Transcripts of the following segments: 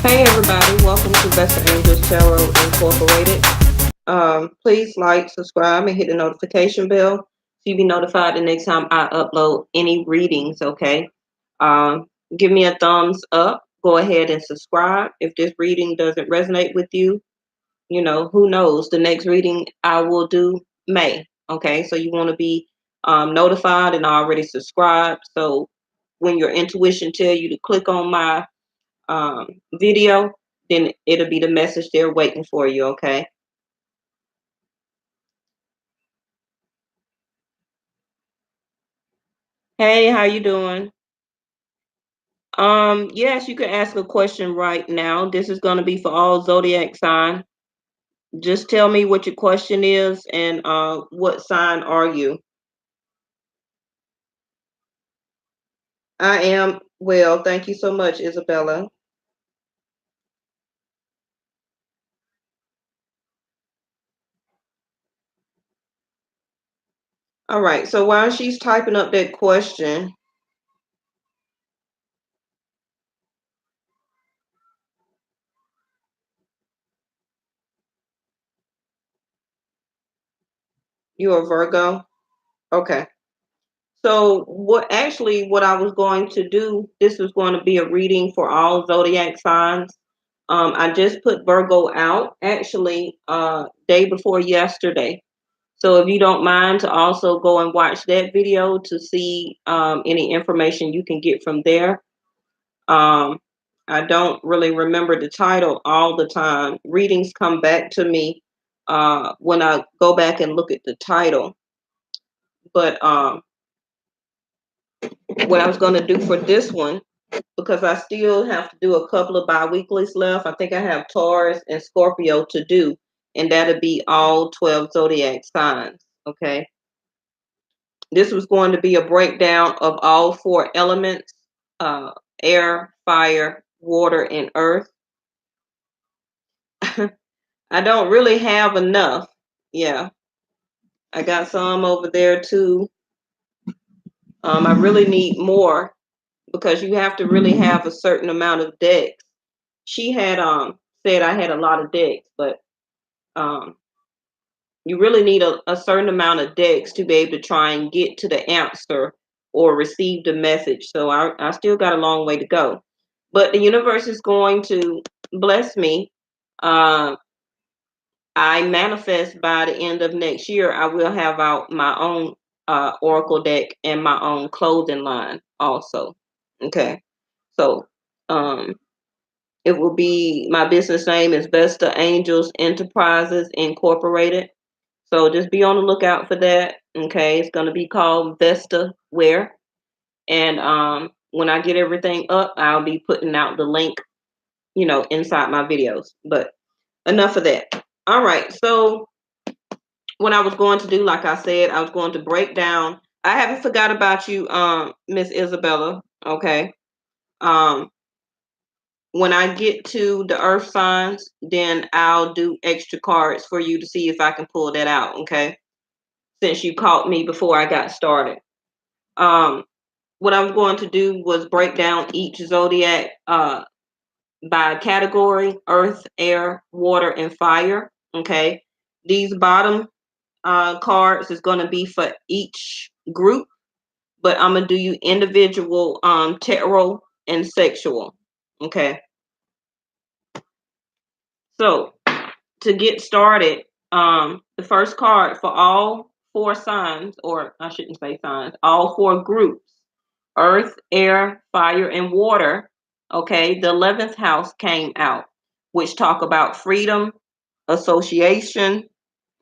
Hey everybody, welcome to Vestaangelstarot Incorporated. Please like, subscribe, and hit the notification bell so you'll be notified the next time I upload any readings, okay? Give me a thumbs up. Go ahead and subscribe. If this reading doesn't resonate with you, who knows? The next reading I will do may, okay? So you want to be notified and already subscribed. So when your intuition tell you to click on my video, then it'll be the message there waiting for you, okay? Hey, how you doing? Yes, you can ask a question right now. This is going to be for all zodiac sign. Just tell me what your question is and what sign are you? I am well, thank you so much, Isabella. All right, so while she's typing up that question, you're a Virgo? Okay. So what I was going to do, this was going to be a reading for all zodiac signs. I just put Virgo out actually day before yesterday. So if you don't mind to also go and watch that video to see any information you can get from there. Um, I don't really remember the title all the time. Readings come back to me when I go back and look at the title. But what I was going to do for this one, because I still have to do a couple of bi-weeklies left. I think I have Taurus and Scorpio to do, and that'll be all 12 zodiac signs, okay? This was going to be a breakdown of all four elements, uh, air, fire, water, and earth. I don't really have enough. Yeah, I got some over there too. I really need more because you have to really have a certain amount of decks. She had said I had a lot of decks, but um you really need a certain amount of decks to be able to try and get to the answer or receive the message. So I still got a long way to go. But the universe is going to bless me. Uh, I manifest by the end of next year, I will have out my own oracle deck and my own clothing line also. Okay. So um, it will be, my business name is Vesta Angels Enterprises Incorporated. So just be on the lookout for that. Okay. It's going to be called Vesta Wear. And when I get everything up, I'll be putting out the link, inside my videos. But enough of that. All right. So what I was going to do, like I said, I was going to break down. I haven't forgot about you, Miss Isabella. Okay. Um, when I get to the earth signs, then I'll do extra cards for you to see if I can pull that out. Okay. Since you caught me before I got started. Um, what I was going to do was break down each zodiac by category: earth, air, water, and fire. Okay. These bottom cards is going to be for each group, but I'm going to do you individual tarot and sexual. Okay. So to get started, the first card for all four signs, or I shouldn't say signs, all four groups: earth, air, fire, and water. Okay, the 11th house came out, which talk about freedom, association.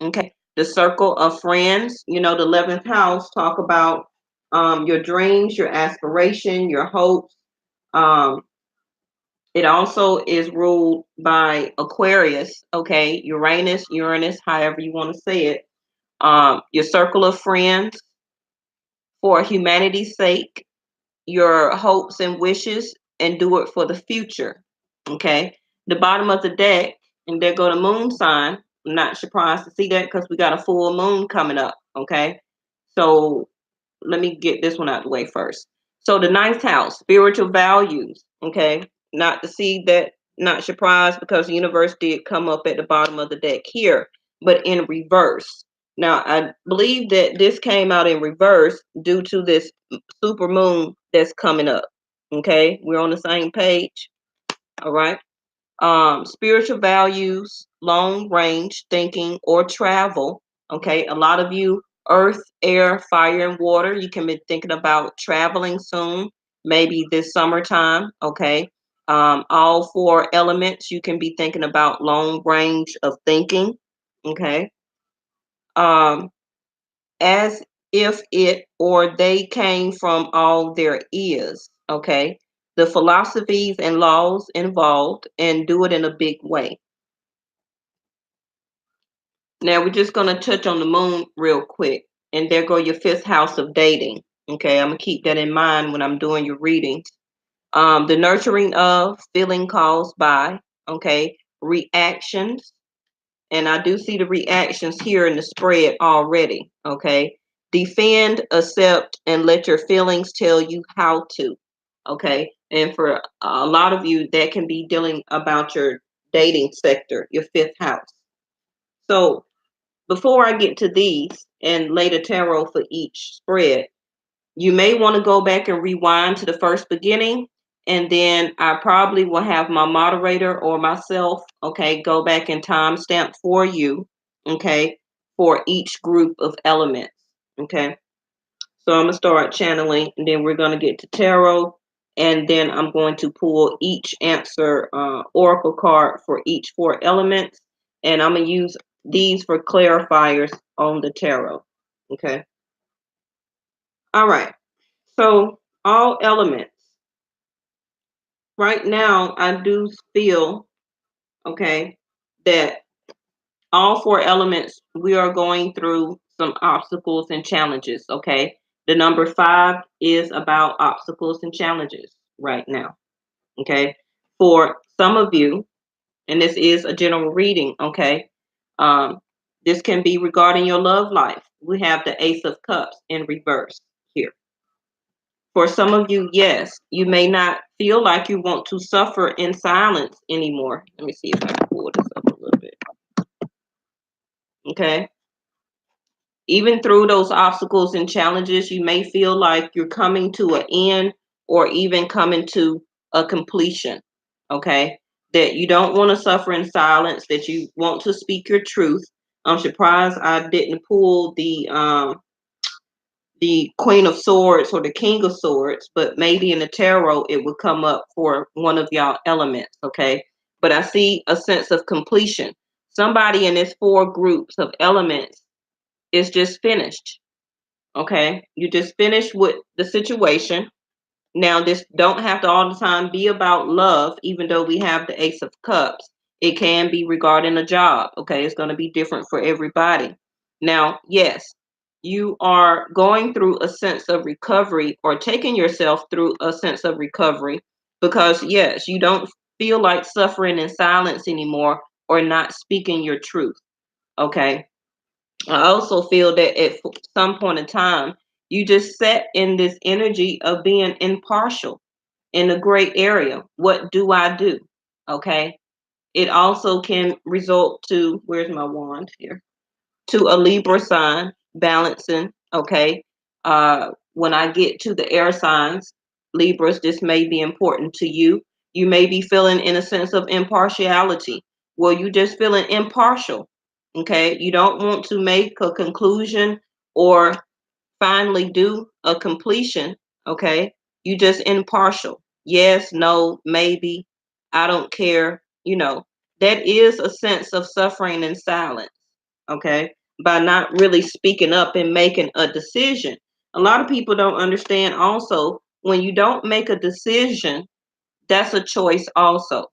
Okay, the circle of friends. The 11th house talk about your dreams, your aspiration, your hopes. Um, it also is ruled by Aquarius, okay, Uranus, however you want to say it. Your circle of friends for humanity's sake, your hopes and wishes, and do it for the future. Okay. The bottom of the deck, and there go the moon sign. I'm not surprised to see that because we got a full moon coming up. Okay. So let me get this one out of the way first. So the ninth house, spiritual values. Okay. Not to see that not surprised because the universe did come up at the bottom of the deck here, but in reverse. Now, I believe that this came out in reverse due to this super moon that's coming up. Okay, we're on the same page. All right. Spiritual values, long range thinking, or travel. Okay, a lot of you, earth, air, fire, and water, you can be thinking about traveling soon, maybe this summertime. Okay, all four elements, you can be thinking about long range of thinking. Okay, um, as if it or they came from all there is. Okay, the philosophies and laws involved, and do it in a big way. Now we're just going to touch on the moon real quick. And there go your fifth house of dating. Okay, I'm going to keep that in mind when I'm doing your readings. The nurturing of, feeling caused by, okay, reactions. And I do see the reactions here in the spread already. Okay, defend, accept, and let your feelings tell you how to. Okay, and for a lot of you, that can be dealing about your dating sector, your fifth house. So before I get to these and lay the tarot for each spread, you may want to go back and rewind to the first beginning. And then I probably will have my moderator or myself, okay, go back and timestamp for you, okay, for each group of elements, okay. So I'm going to start channeling, and then we're going to get to tarot. And then I'm going to pull each answer oracle card for each four elements. And I'm going to use these for clarifiers on the tarot. Okay. All right. So all elements. Right now, I do feel, okay, that all four elements, we are going through some obstacles and challenges. Okay. The number 5 is about obstacles and challenges right now. Okay. For some of you, and this is a general reading. Okay. Um, this can be regarding your love life. We have the Ace of Cups in reverse here. For some of you, yes, you may not feel like you want to suffer in silence anymore. Let me see if I can pull this up a little bit. Okay. Even through those obstacles and challenges, you may feel like you're coming to an end or even coming to a completion. Okay. That you don't want to suffer in silence, that you want to speak your truth. I'm surprised I didn't pull the Queen of Swords or the King of Swords, but maybe in the tarot it would come up for one of y'all elements, okay? But I see a sense of completion. Somebody in this 4 groups of elements is just finished, okay? You just finished with the situation. Now, this don't have to all the time be about love, even though we have the Ace of Cups. It can be regarding a job, okay? It's going to be different for everybody. Now, yes, you are going through a sense of recovery or taking yourself through a sense of recovery because, yes, you don't feel like suffering in silence anymore or not speaking your truth, okay? I also feel that at some point in time, you just sat in this energy of being impartial in a gray area. What do I do? Okay. It also can result to, where's my wand here? To a Libra sign, balancing. Okay. When I get to the air signs, Libras, this may be important to you. You may be feeling in a sense of impartiality. Well, you just feeling impartial. Okay. You don't want to make a conclusion or finally do a completion. Okay. You just impartial. Yes, no, maybe. I don't care. That is a sense of suffering in silence. Okay, by not really speaking up and making a decision. A lot of people don't understand also when you don't make a decision, that's a choice also.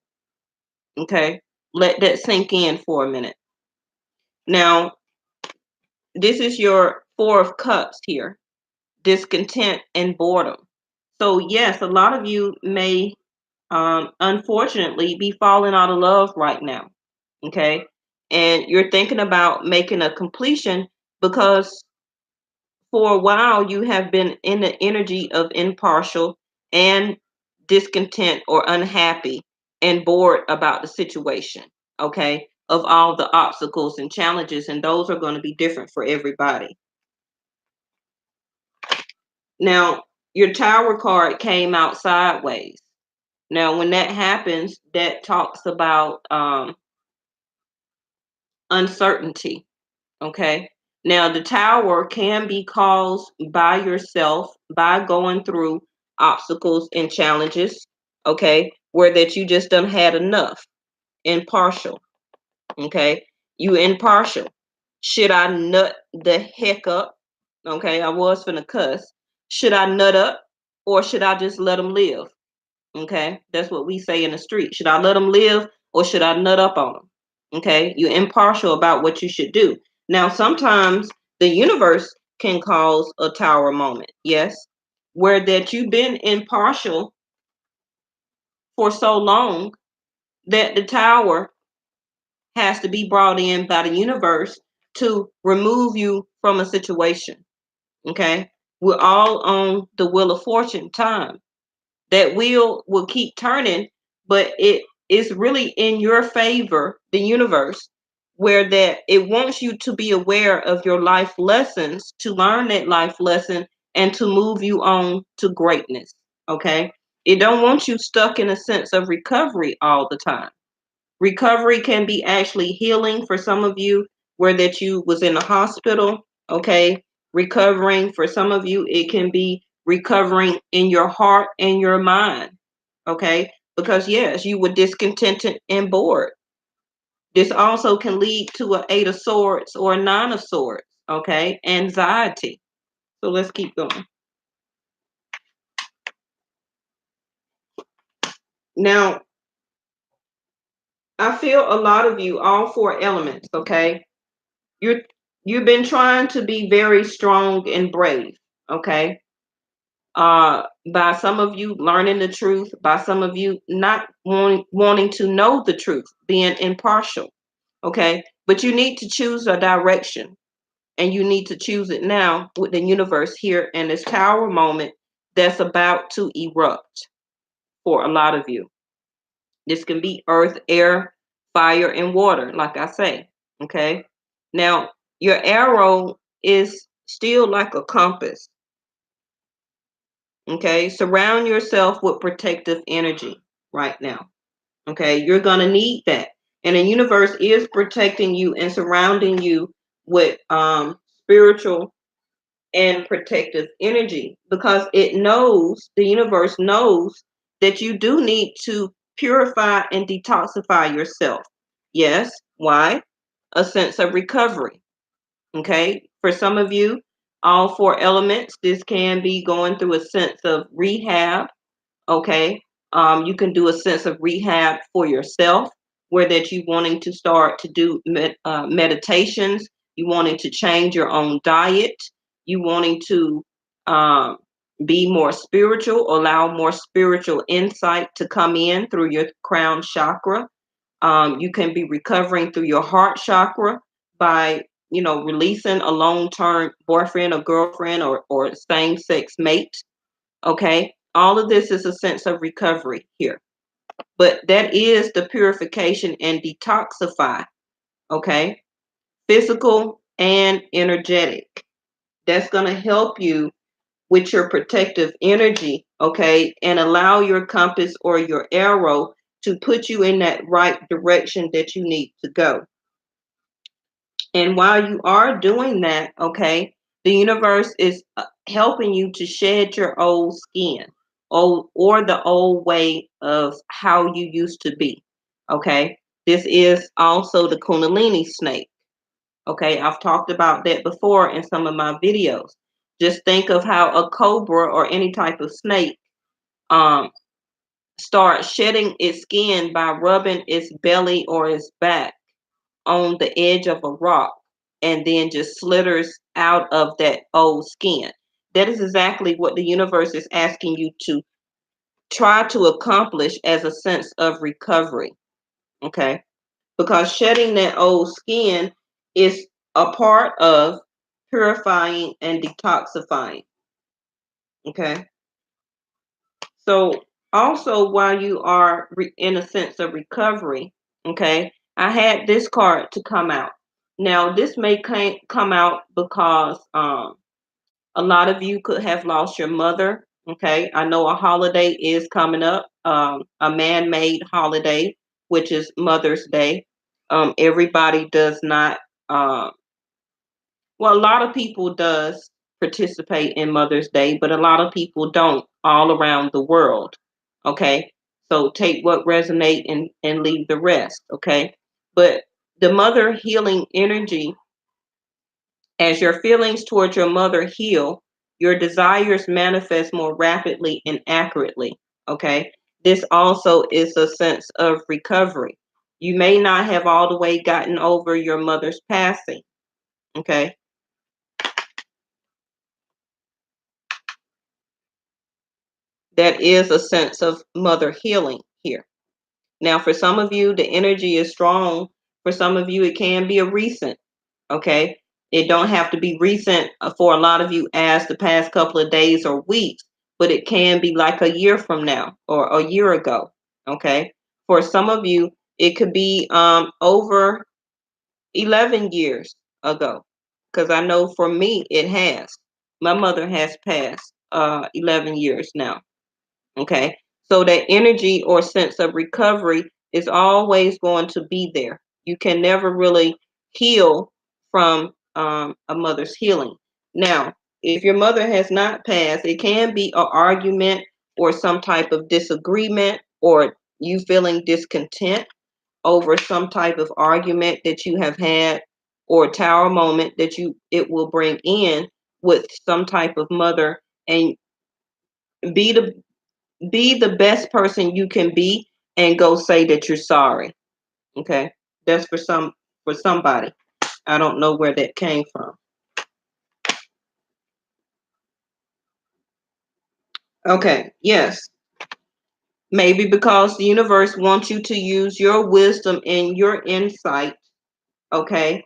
Okay, let that sink in for a minute. Now, this is your 4 of Cups here, discontent and boredom. So, yes, a lot of you may unfortunately be falling out of love right now. Okay, and you're thinking about making a completion because for a while you have been in the energy of impartial and discontent or unhappy and bored about the situation, okay, of all the obstacles and challenges, and those are going to be different for everybody. Now, your Tower card came out sideways. Now, when that happens, that talks about uncertainty, okay? Now, the Tower can be caused by yourself, by going through obstacles and challenges, okay, where that you just done had enough, impartial, okay? You impartial. Should I nut the heck up? Okay, I was finna cuss. Should I nut up or should I just let them live? Okay, that's what we say in the street. Should I let them live or should I nut up on them? Okay, you're impartial about what you should do. Now, sometimes the universe can cause a Tower moment, yes, where that you've been impartial for so long that the Tower has to be brought in by the universe to remove you from a situation. Okay, we're all on the wheel of fortune time. That wheel will keep turning, but it is really in your favor, the universe, where that it wants you to be aware of your life lessons, to learn that life lesson and to move you on to greatness. Okay, it don't want you stuck in a sense of recovery all the time. Recovery can be actually healing for some of you, where that you was in the hospital, okay? Recovering for some of you, it can be recovering in your heart and your mind, okay? Because yes, you were discontented and bored. This also can lead to an 8 of Swords or a 9 of Swords, okay? Anxiety. So let's keep going. Now, I feel a lot of you, all 4 elements, okay? You're you've been trying to be very strong and brave, okay? By some of you learning the truth, by some of you not wanting to know the truth, being impartial, okay? But you need to choose a direction, and you need to choose it now with the universe here in this Tower moment that's about to erupt for a lot of you. This can be earth, air, fire, and water, like I say. Okay. Now, your arrow is still like a compass. Okay. Surround yourself with protective energy right now. Okay. You're going to need that. And the universe is protecting you and surrounding you with spiritual and protective energy, because it knows, the universe knows, that you do need to purify and detoxify yourself. Yes. Why? A sense of recovery. Okay. For some of you, all 4 elements, this can be going through a sense of rehab. Okay. You can do a sense of rehab for yourself, where that you wanting to start to do meditations, you wanting to change your own diet, you wanting to um, be more spiritual, allow more spiritual insight to come in through your crown chakra. You can be recovering through your heart chakra by, releasing a long-term boyfriend or girlfriend or same-sex mate. Okay. All of this is a sense of recovery here. But that is the purification and detoxify. Okay. Physical and energetic. That's going to help you with your protective energy. Okay. And allow your compass or your arrow to put you in that right direction that you need to go. And while you are doing that, okay, the universe is helping you to shed your old skin, or the old way of how you used to be. Okay, this is also the Kundalini snake. Okay, I've talked about that before in some of my videos. Just think of how a cobra or any type of snake um, starts shedding its skin by rubbing its belly or its back on the edge of a rock, and then just slithers out of that old skin. That is exactly what the universe is asking you to try to accomplish as a sense of recovery. Okay. Because shedding that old skin is a part of purifying and detoxifying. Okay. So Also, while you are in a sense of recovery, okay, I had this card to come out. Now, this may come out because a lot of you could have lost your mother. Okay, I know a holiday is coming up, a man-made holiday, which is Mother's Day. Everybody does not. Well, a lot of people does participate in Mother's Day, but a lot of people don't all around the world. Okay, so take what resonate and leave the rest. Okay, but the mother healing energy, as your feelings towards your mother heal, your desires manifest more rapidly and accurately. Okay. This also is a sense of recovery. You may not have all the way gotten over your mother's passing. Okay. That is a sense of mother healing here. Now, for some of you, the energy is strong. For some of you, it can be a recent. Okay. It don't have to be recent for a lot of you as the past couple of days or weeks, but it can be like a year from now or a year ago. Okay. For some of you, it could be over 11 years ago. Because I know for me, it has. My mother has passed 11 years now. Okay. So that energy or sense of recovery is always going to be there. You can never really heal from a mother's healing. Now, if your mother has not passed, it can be an argument or some type of disagreement or you feeling discontent over some type of argument that you have had or tower moment that it will bring in with some type of mother, and be the be the best person you can be and go say that you're sorry. Okay. That's for somebody. I don't know where that came from. Okay. Yes. Maybe because the universe wants you to use your wisdom and your insight. Okay.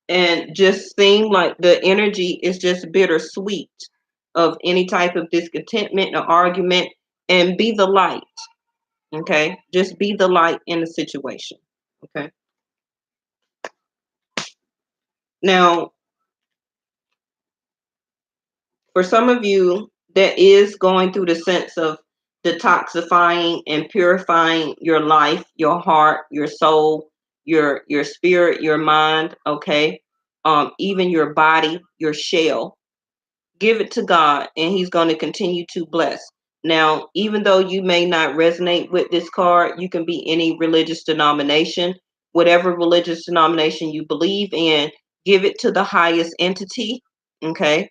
And just seem like the energy is just bittersweet of any type of discontentment or argument, and be the light. Okay. Just be the light in the situation. Okay. Now, for some of you that is going through the sense of detoxifying and purifying your life, your heart, your soul, your spirit, your mind, okay, even your body, your shell, give it to God and he's going to continue to bless. Now, even though you may not resonate with this card, you can be any religious denomination, whatever religious denomination you believe in, give it to the highest entity, okay?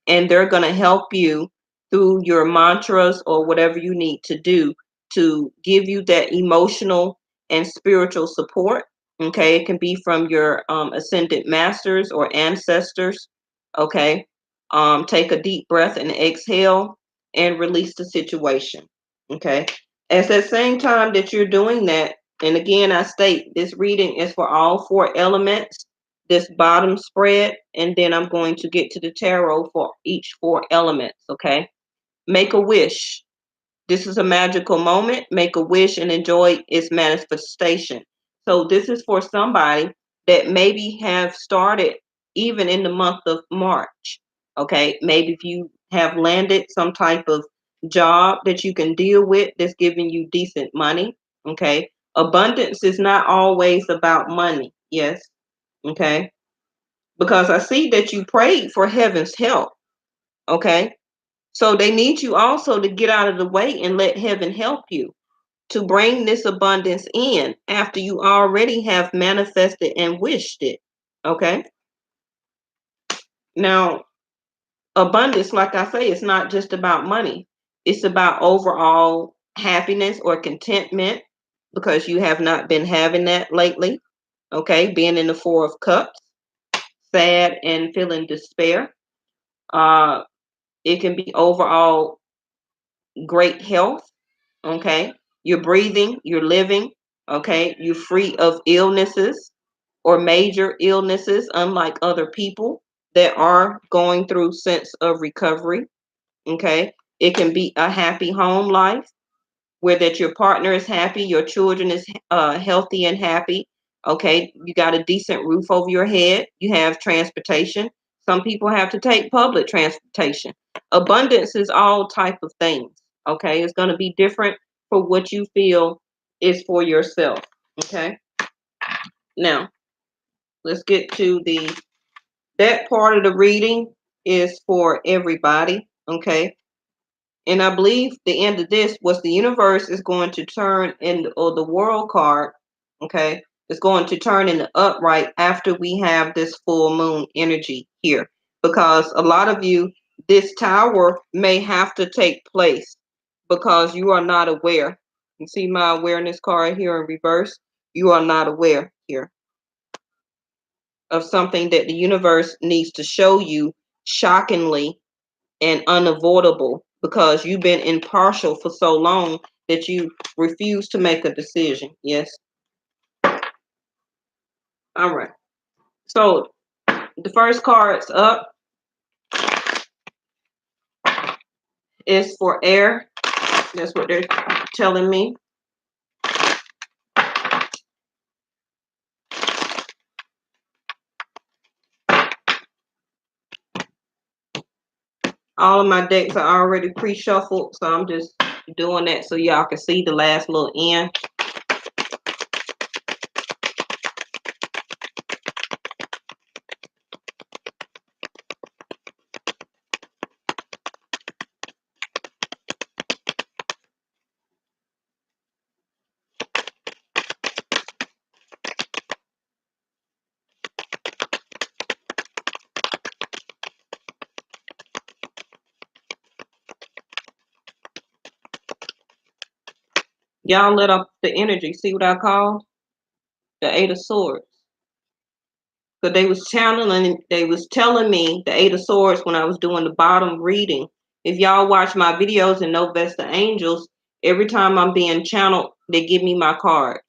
And they're going to help you through your mantras or whatever you need to do to give you that emotional and spiritual support, okay? It can be from your ascended masters or ancestors, okay? Take a deep breath and exhale and release the situation. Okay. At the same time that you're doing that, and again, I state this reading is for all four elements, this bottom spread, and then I'm going to get to the tarot for each four elements. Okay. Make a wish. This is a magical moment. Make a wish and enjoy its manifestation. So this is for somebody that maybe have started even in the month of March. Okay, maybe if you have landed some type of job that you can deal with that's giving you decent money. Okay, abundance is not always about money. Yes. Okay, because I see that you prayed for heaven's help. Okay, so they need you also to get out of the way and let heaven help you to bring this abundance in after you already have manifested and wished it. Okay. Now, abundance, like I say, it's not just about money, it's about overall happiness or contentment because you have not been having that lately. Okay. Being in the Four of Cups, sad and feeling despair. Uh, it can be overall great health. Okay. You're breathing, you're living. Okay. You're free of illnesses or major illnesses, unlike other people that are going through sense of recovery. Okay. It can be a happy home life, where that your partner is happy, your children is healthy and happy. Okay, you got a decent roof over your head. You have transportation. Some people have to take public transportation. Abundance is all type of things. Okay, it's going to be different for what you feel is for yourself. Okay, now let's get to that part of the reading is for everybody. Okay, and I believe the end of this was the universe is going to turn in, or the world card, okay, is going to turn in the upright after we have this full moon energy here. Because a lot of you, this tower may have to take place because you are not aware. You see my awareness card here in reverse? You are not aware here of something that the universe needs to show you shockingly and unavoidable, because you've been impartial for so long that you refuse to make a decision. Yes. All right. So the first card's up is for air. That's what they're telling me. All of my decks are already pre-shuffled, so I'm just doing that so y'all can see the last little end. Y'all let up the energy. See what I call the Eight of Swords. So they was telling me the Eight of Swords when I was doing the bottom reading. If y'all watch my videos and know Vesta Angels, every time I'm being channeled, they give me my cards.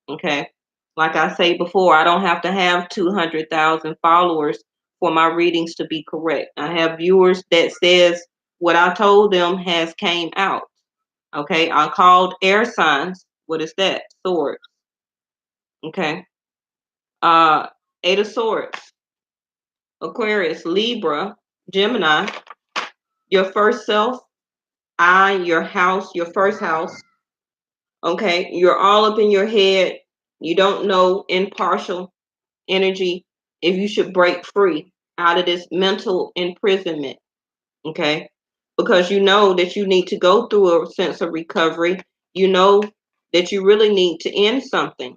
Okay. Like I say before, I don't have to have 200,000 followers for my readings to be correct. I have viewers that says what I told them has came out. Okay. I called air signs. What is that? Swords. Okay. Uh, Eight of Swords. Aquarius, Libra, Gemini, your first self, your house, your first house. Okay, you're all up in your head. You don't know impartial energy if you should break free out of this mental imprisonment. Okay, because you know that you need to go through a sense of recovery. You know that you really need to end something,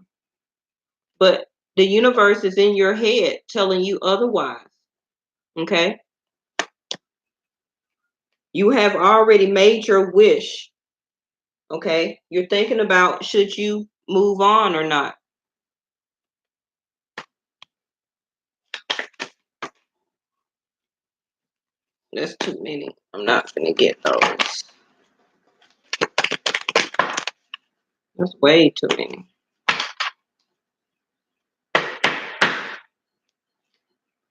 but the universe is in your head telling you otherwise. Okay. You have already made your wish. Okay. You're thinking about should you move on or not. That's too many. I'm not going to get those. That's way too many.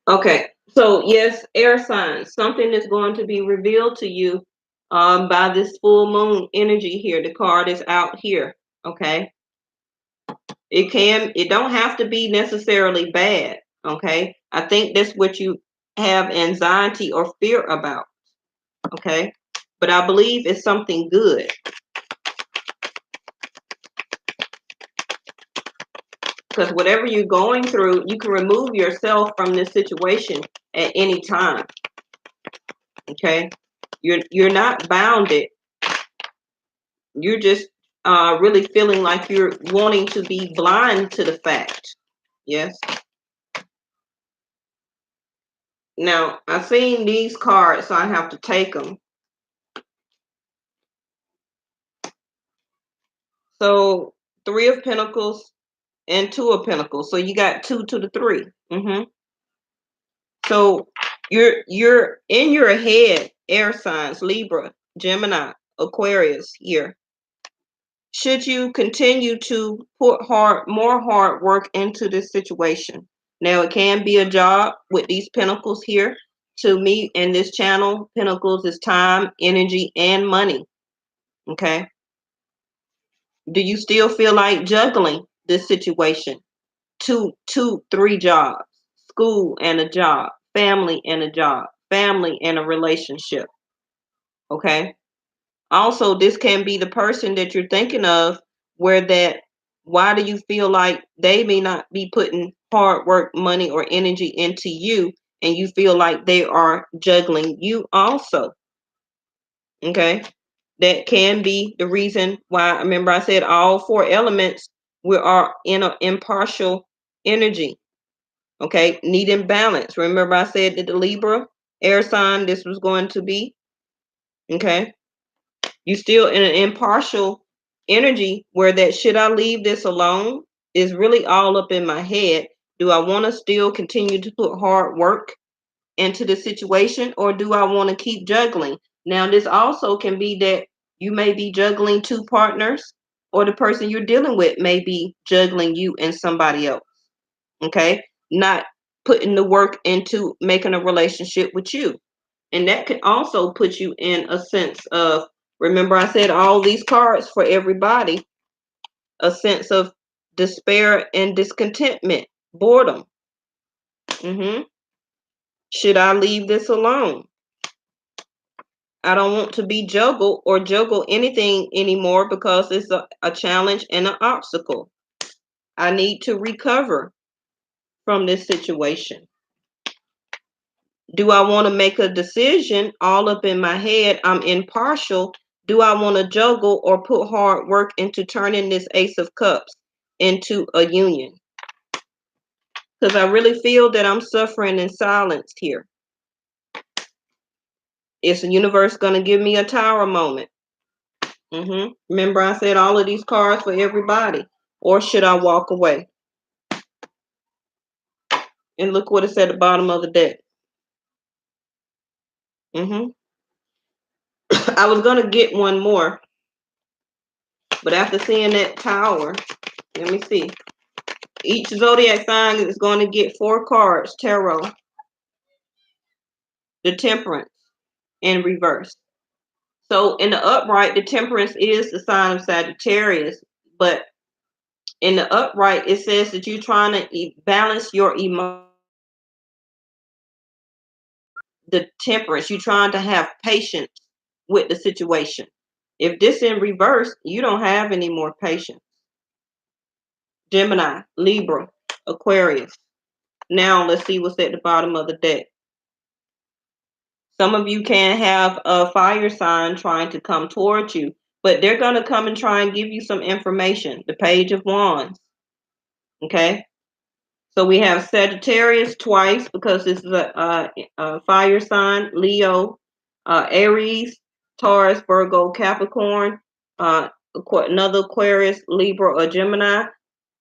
Okay. So, yes, air signs. Something is going to be revealed to you by this full moon energy here. The card is out here. Okay. It don't have to be necessarily bad. Okay. I think that's what you have anxiety or fear about. Okay. But I believe it's something good. Because whatever you're going through, you can remove yourself from this situation at any time. Okay. You're not bounded. You're just really feeling like you're wanting to be blind to the fact. Yes. Now, I've seen these cards, so I have to take them. So, Three of Pentacles and Two of Pentacles. So you got 2 to the 3. So you're in your head, air signs, Libra, Gemini, Aquarius here. Should you continue to put more hard work into this situation? Now, it can be a job with these pentacles here. to me in this channel, Pentacles, is time, energy, and money. Okay. Do you still feel like juggling this situation? Two, 3 jobs, school and a job, family and a job, family and a relationship. Okay. Also, this can be the person that you're thinking of where that, why do you feel like they may not be putting hard work, money, or energy into you, and you feel like they are juggling you also? Okay. That can be the reason why. Remember, I said all 4 elements, we are in an impartial energy. Okay. Needing balance. Remember, I said that the Libra air sign, this was going to be. Okay. You still in an impartial energy where that, should I leave this alone, is really all up in my head. Do I want to still continue to put hard work into the situation, or do I want to keep juggling? Now, this also can be that you may be juggling 2 partners, or the person you're dealing with may be juggling you and somebody else. Okay. Not putting the work into making a relationship with you. And that can also put you in a sense of, remember I said all these cards for everybody, a sense of despair and discontentment, boredom. Should I leave this alone? I don't want to be juggled or juggle anything anymore because it's a challenge and an obstacle. I need to recover from this situation. Do I want to make a decision all up in my head? I'm impartial. Do I want to juggle or put hard work into turning this Ace of Cups into a union? Because I really feel that I'm suffering in silence here. Is the universe going to give me a Tower moment? Remember, I said all of these cards for everybody. Or should I walk away? And look what it's at the bottom of the deck. I was going to get one more. But after seeing that Tower, let me see. Each zodiac sign is going to get 4 cards, tarot. The Temperance in reverse. So in the upright, the Temperance is the sign of Sagittarius. But in the upright, it says that you're trying to balance your emotions. The Temperance, you're trying to have patience with the situation. If this in reverse, you don't have any more patience. Gemini, Libra, Aquarius. Now let's see what's at the bottom of the deck. Some of you can have a fire sign trying to come towards you, but they're going to come and try and give you some information. The Page of Wands. Okay. So we have Sagittarius twice because this is a fire sign. Leo, Aries, Taurus, Virgo, Capricorn, another Aquarius, Libra, or Gemini.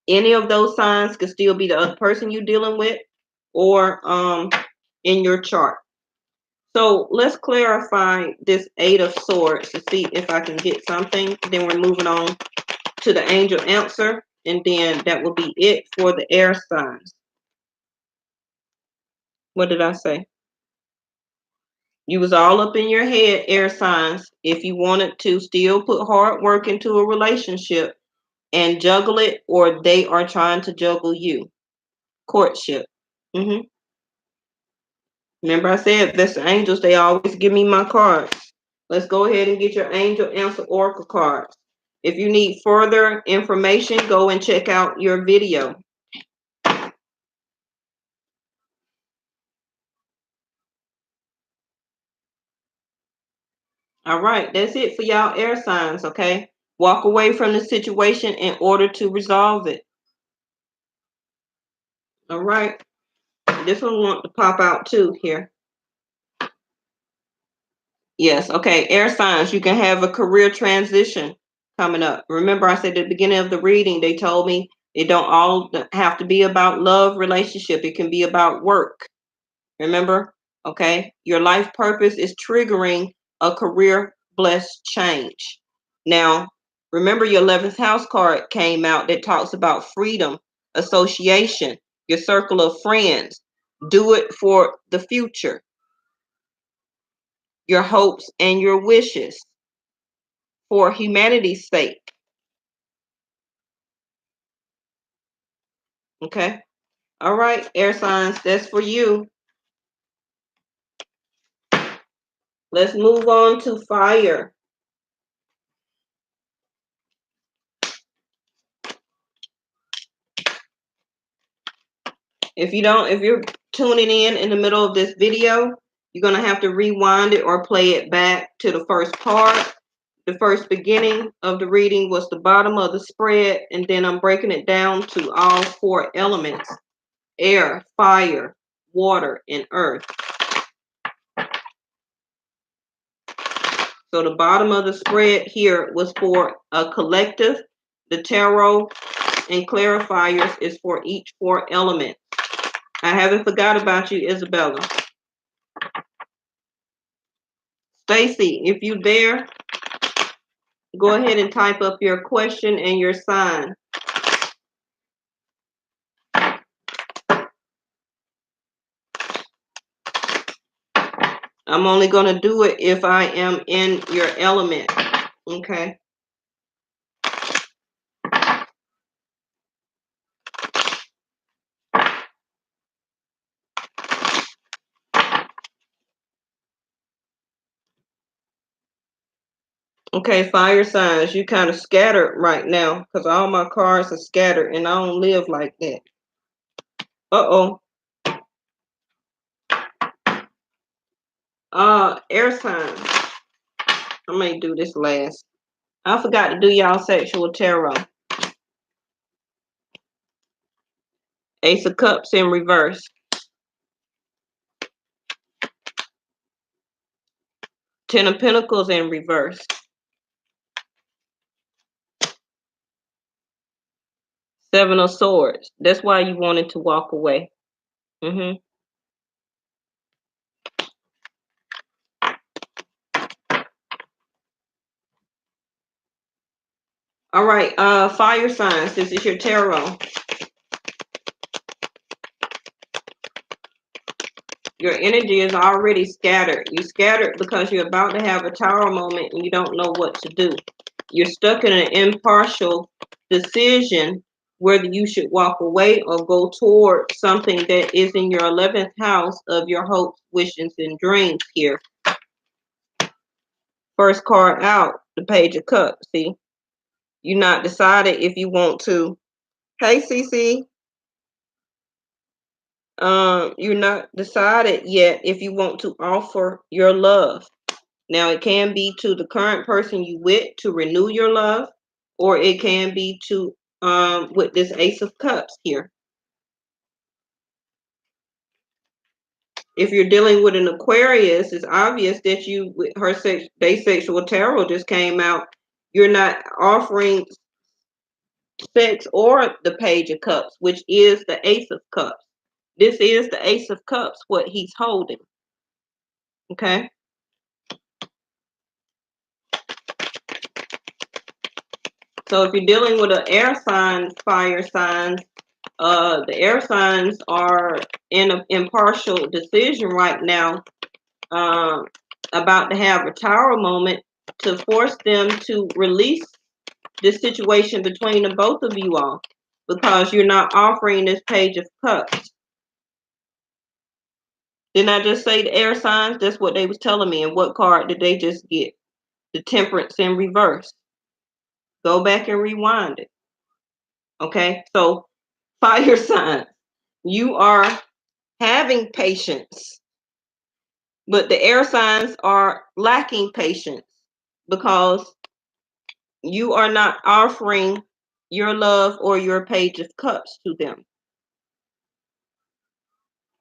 Any of those signs could still be the other person you're dealing with, or in your chart. So let's clarify this 8 of Swords to see if I can get something. Then we're moving on to the angel answer, and then that will be it for the air signs. What did I say? You was all up in your head, air signs, if you wanted to still put hard work into a relationship and juggle it, or they are trying to juggle you. Courtship. Remember I said Vesta angels, they always give me my cards. Let's go ahead and get your angel answer oracle cards. If you need further information, go and check out your video. All right, that's it for y'all air signs, okay? Walk away from the situation in order to resolve it. All right. This one want to pop out too here. Yes, okay. Air signs, you can have a career transition coming up. Remember, I said at the beginning of the reading, they told me it don't all have to be about love relationship. It can be about work. Remember? Okay. Your life purpose is triggering a career blessed change. Now, remember your 11th house card came out that talks about freedom, association, your circle of friends. Do it for the future. your hopes and your wishes for humanity's sake. Okay. All right, air signs, that's for you. Let's move on to fire. If you're tuning in the middle of this video, you're going to have to rewind it or play it back to the first part. The first beginning of the reading was the bottom of the spread, and then I'm breaking it down to all 4 elements: air, fire, water, and earth. So the bottom of the spread here was for a collective. The tarot and clarifiers is for each 4 elements. I haven't forgot about you, Isabella. Stacy, if you're there, go ahead and type up your question and your sign. I'm only going to do it if I am in your element. Okay. Okay, fire signs, you kind of scattered right now because all my cards are scattered and I don't live like that. Uh-oh. Air signs. I may do this last. I forgot to do y'all sexual tarot. Ace of Cups in reverse. Ten of Pentacles in reverse. Seven of Swords. That's why you wanted to walk away. All right, fire signs. This is your tarot. Your energy is already scattered. You're scattered because you're about to have a tower moment and you don't know what to do. You're stuck in an impartial decision whether you should walk away or go toward something that is in your 11th house of your hopes, wishes, and dreams here. First card out, the Page of Cups. See, you're not decided if you want to. Hey, Cece. You're not decided yet if you want to offer your love. Now, it can be to the current person you with to renew your love, or it can be to with this Ace of Cups here. If you're dealing with an Aquarius, it's obvious that you, with her sexual tarot just came out, you're not offering sex or the Page of Cups, which is the Ace of Cups. This is the Ace of Cups, what he's holding. Okay. So if you're dealing with an air sign, fire signs, the air signs are in an impartial decision right now, about to have a tower moment to force them to release this situation between the both of you all, because you're not offering this Page of Cups. Didn't I just say the air signs? That's what they was telling me. And what card did they just get? The Temperance in reverse. Go back and rewind it. Okay, so fire signs, you are having patience, but the air signs are lacking patience because you are not offering your love or your Page of Cups to them.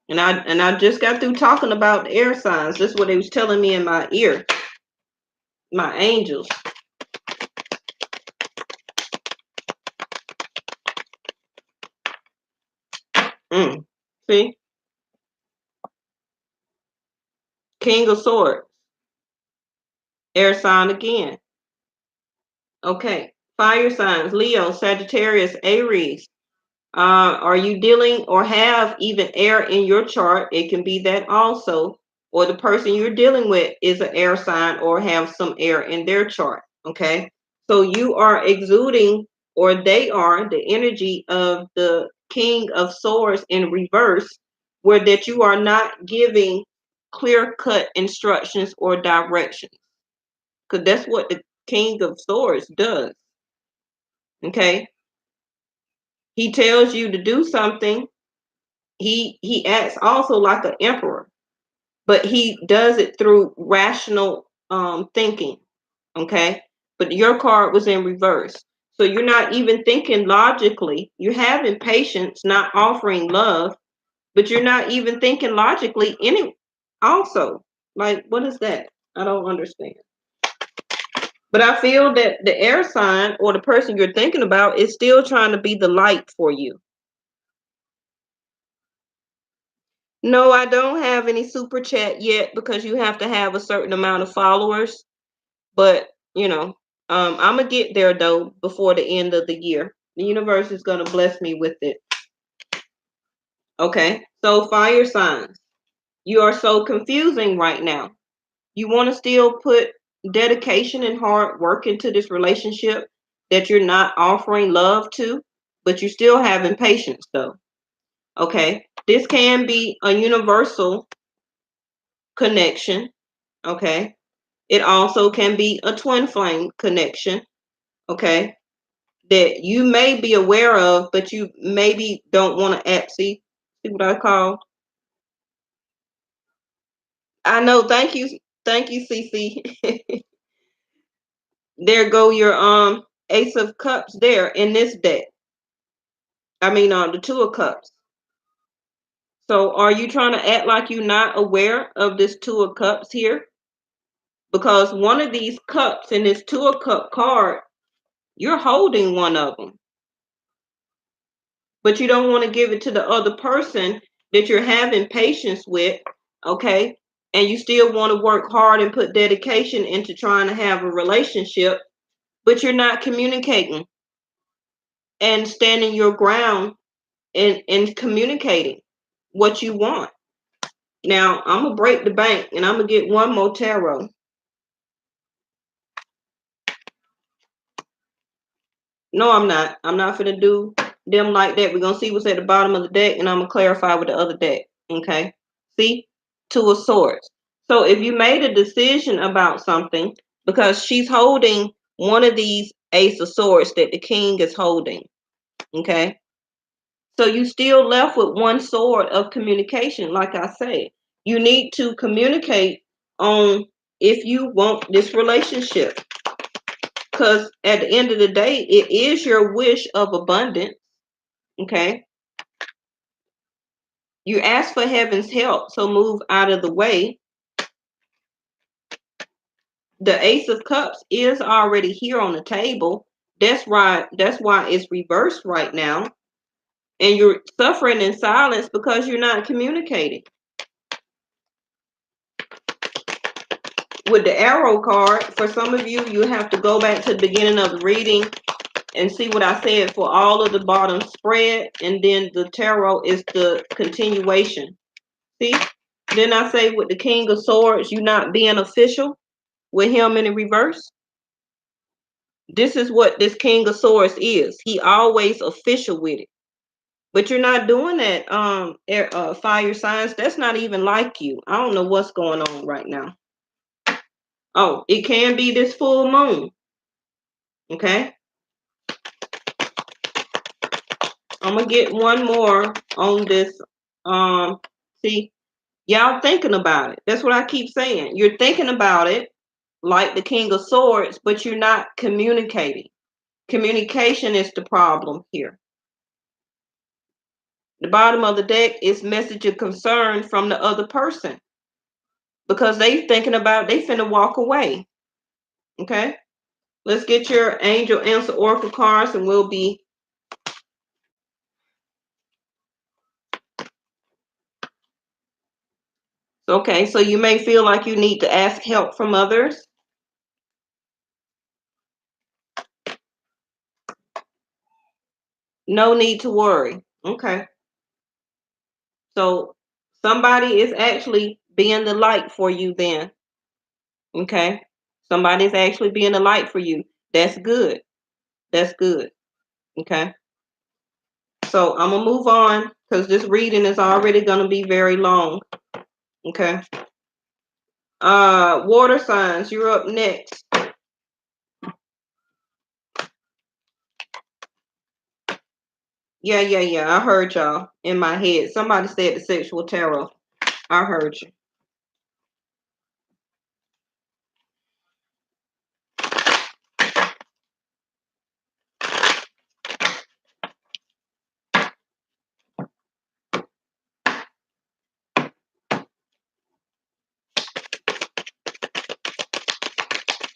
And I just got through talking about the air signs. That's what they was telling me in my ear, my angels. See? King of Swords. Air sign again. Okay. Fire signs, Leo, Sagittarius, Aries. Are you dealing or have even air in your chart? It can be that also. or the person you're dealing with is an air sign or have some air in their chart. Okay. So you are exuding, or they are, the energy of the King of Swords in reverse, where that you are not giving clear-cut instructions or directions. Because that's what the King of Swords does. Okay. He tells you to do something. He acts also like an emperor, but he does it through rational thinking. Okay. But your card was in reverse. So you're not even thinking logically. You're having patience, not offering love, but you're not even thinking logically any also. Like, what is that? I don't understand. But I feel that the air sign or the person you're thinking about is still trying to be the light for you. No, I don't have any super chat yet because you have to have a certain amount of followers. But, I'm going to get there though before the end of the year. The universe is going to bless me with it. Okay. So, fire signs. You are so confusing right now. You want to still put dedication and hard work into this relationship that you're not offering love to, but you're still having patience though. Okay. This can be a universal connection. Okay. It also can be a twin flame connection. Okay. That you may be aware of, but you maybe don't want to see what I call. I know. Thank you, Cece. There go your Ace of Cups there in this deck. I mean, the Two of Cups. So, are you trying to act like you're not aware of this Two of Cups here? Because one of these cups in this Two of Cup card, you're holding one of them, but you don't want to give it to the other person that you're having patience with, okay? And you still want to work hard and put dedication into trying to have a relationship, but you're not communicating and standing your ground and communicating what you want. Now, I'm going to break the bank and I'm going to get one more tarot. No, I'm not. I'm not going to do them like that. We're going to see what's at the bottom of the deck and I'm going to clarify with the other deck. Okay? See? Two of Swords. So if you made a decision about something, because she's holding one of these Ace of Swords that the King is holding. Okay? So you still left with one sword of communication, like I said. You need to communicate on if you want this relationship. Because at the end of the day, it is your wish of abundance. Okay. You ask for heaven's help, so move out of the way. The Ace of Cups is already here on the table. That's why it's reversed right now. And you're suffering in silence because you're not communicating. With the arrow card, for some of you, you have to go back to the beginning of the reading and see what I said for all of the bottom spread, and then the tarot is the continuation. See? Then I say with the King of Swords, you not being official with him in the reverse. This is what this King of Swords is. He always official with it. But you're not doing that, fire signs. That's not even like you. I don't know what's going on right now. Oh, it can be this full moon. Okay. I'm gonna get one more on this. See, y'all thinking about it. That's what I keep saying. You're thinking about it like the King of Swords, but you're not communicating. Communication is the problem here. The bottom of the deck is message of concern from the other person because they thinking about they finna walk away. Okay, let's get your angel answer oracle cards and we'll be okay. So you may feel like you need to ask help from others. No need to worry. Okay. So somebody is actually being the light for you then. Okay? Somebody's actually being the light for you. That's good. That's good. Okay? So I'm going to move on because this reading is already going to be very long. Okay? Water signs, you're up next. Yeah. I heard y'all in my head. Somebody said the sexual tarot. I heard you.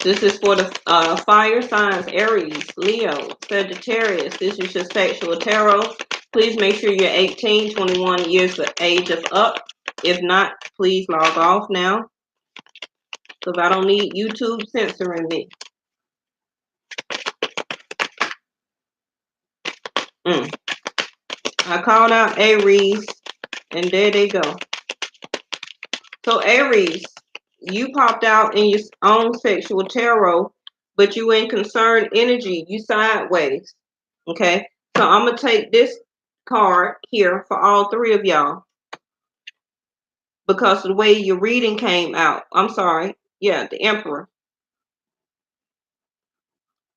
This is for the fire signs, Aries, Leo, Sagittarius. This is your sexual tarot. Please make sure you're 18, 21 years of age of up. If not, please log off now because I don't need YouTube censoring me. I called out Aries, and there they go. So Aries, you popped out in your own sexual tarot, but you in concerned energy. You sideways. Okay, so I'm gonna take this card here for all three of y'all because the way your reading came out. I'm sorry. Yeah, the Emperor.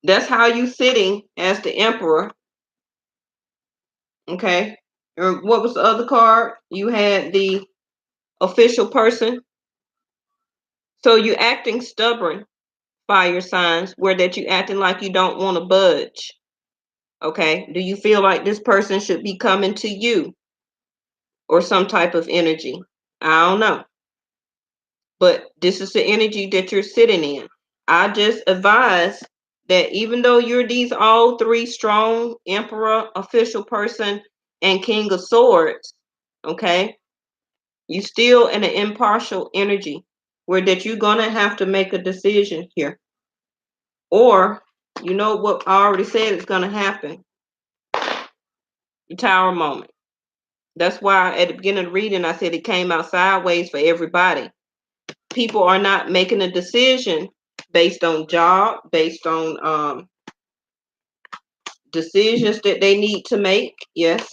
That's how you sitting as the Emperor. Okay. What was the other card? You had the official person. So you acting stubborn, fire signs, where that you acting like you don't want to budge. Okay. Do you feel like this person should be coming to you or some type of energy? I don't know. But this is the energy that you're sitting in. I just advise that even though you're these all three strong, Emperor, official person, and King of Swords, okay, you still in an impartial energy where that you're gonna have to make a decision here. Or you know what I already said is gonna happen. The Tower moment. That's why at the beginning of the reading I said it came out sideways for everybody. People are not making a decision based on job, based on decisions that they need to make. Yes.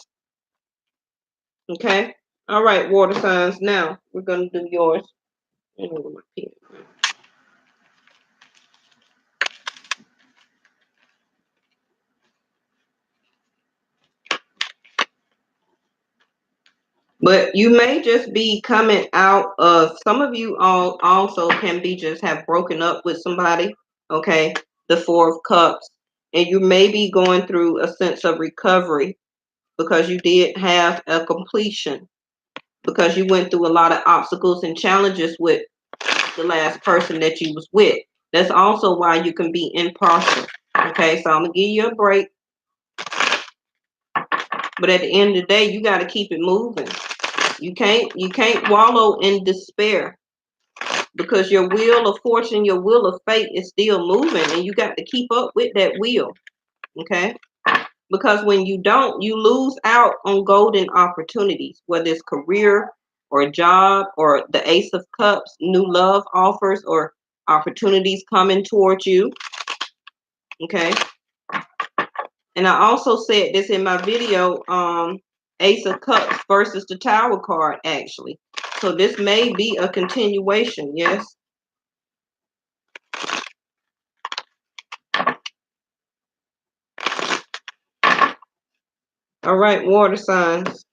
Okay. All right, water signs. Now we're gonna do yours. But you may just be coming out of, some of you all also can be just have broken up with somebody. Okay. The Four of Cups. And you may be going through a sense of recovery because you did have a completion, because you went through a lot of obstacles and challenges with the last person that you was with. That's also why you can be impartial. Okay, so I'm gonna give you a break. But at the end of the day, you gotta keep it moving. You can't wallow in despair because your wheel of fortune, your wheel of fate is still moving and you got to keep up with that wheel. Okay? Because when you don't, you lose out on golden opportunities, whether it's career or a job or the Ace of Cups, new love offers or opportunities coming towards you. Okay. And I also said this in my video, Ace of Cups versus the Tower card, actually. So this may be a continuation, yes. All right, water signs.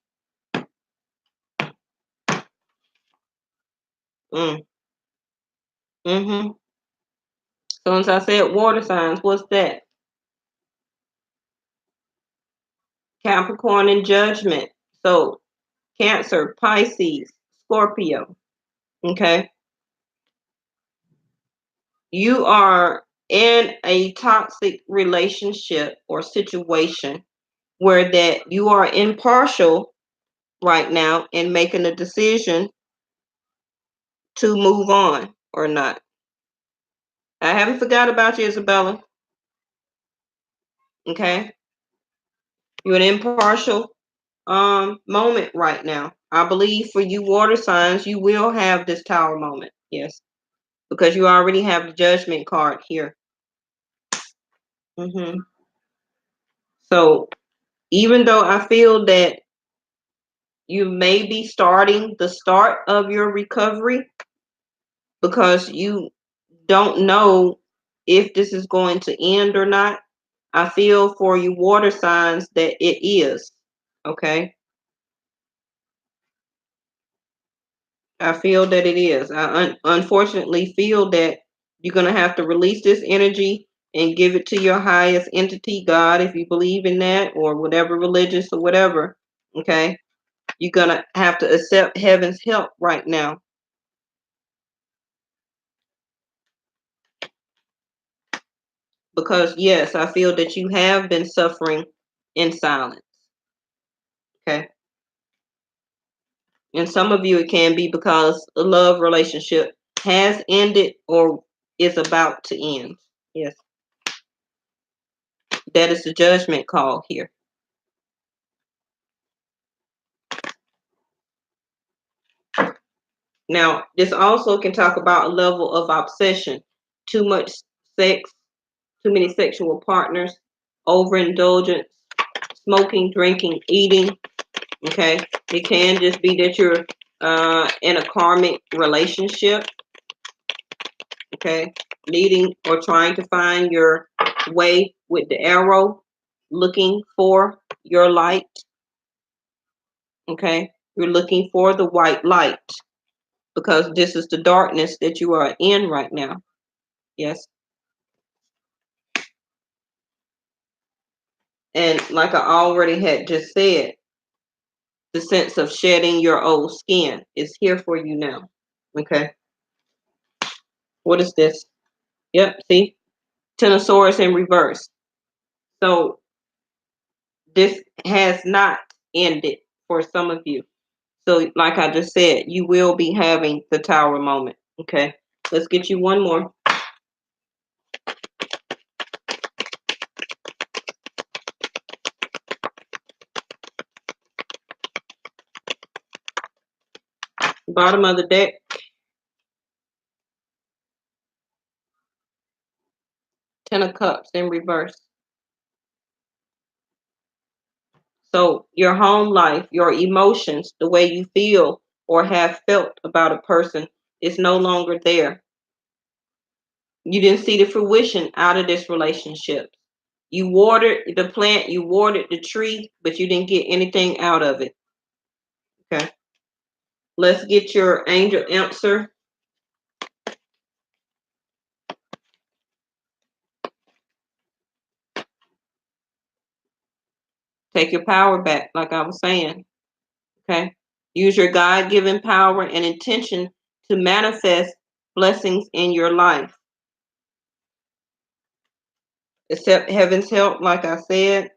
Mm-hmm. So as I said, water signs, what's that? Capricorn and Judgment. So Cancer, Pisces, Scorpio. Okay. You are in a toxic relationship or situation where that you are impartial right now and making a decision to move on or not. I haven't forgot about you, Isabella. Okay. You're an impartial moment right now. I believe for you water signs, you will have this Tower moment. Yes, because you already have the Judgment card here. So even though I feel that you may be starting the start of your recovery, because you don't know if this is going to end or not, I feel for you water signs that it is. Okay. I feel that it is. I unfortunately feel that you're going to have to release this energy and give it to your highest entity, God, if you believe in that, or whatever religious or whatever. Okay. You're going to have to accept heaven's help right now. Because, yes, I feel that you have been suffering in silence. Okay. And some of you, it can be because a love relationship has ended or is about to end. Yes. That is the judgment call here. Now, this also can talk about a level of obsession, too much sex, too many sexual partners, overindulgence, smoking, drinking, eating. Okay. It can just be that you're in a karmic relationship. Okay. Needing or trying to find your way with the arrow, looking for your light. Okay. You're looking for the white light because this is the darkness that you are in right now. Yes. And like I already had just said, the sense of shedding your old skin is here for you now. Okay. What is this? Yep. See? Ten of Swords in reverse. So this has not ended for some of you. So like I just said, you will be having the Tower moment. Okay. Let's get you one more. Bottom of the deck. Ten of Cups in reverse. So your home life, your emotions, the way you feel or have felt about a person is no longer there. You didn't see the fruition out of this relationship. You watered the plant, you watered the tree, but you didn't get anything out of it. Okay. Let's get your angel answer. Take your power back, like I was saying. Okay. Use your God-given power and intention to manifest blessings in your life. Accept heaven's help, like I said.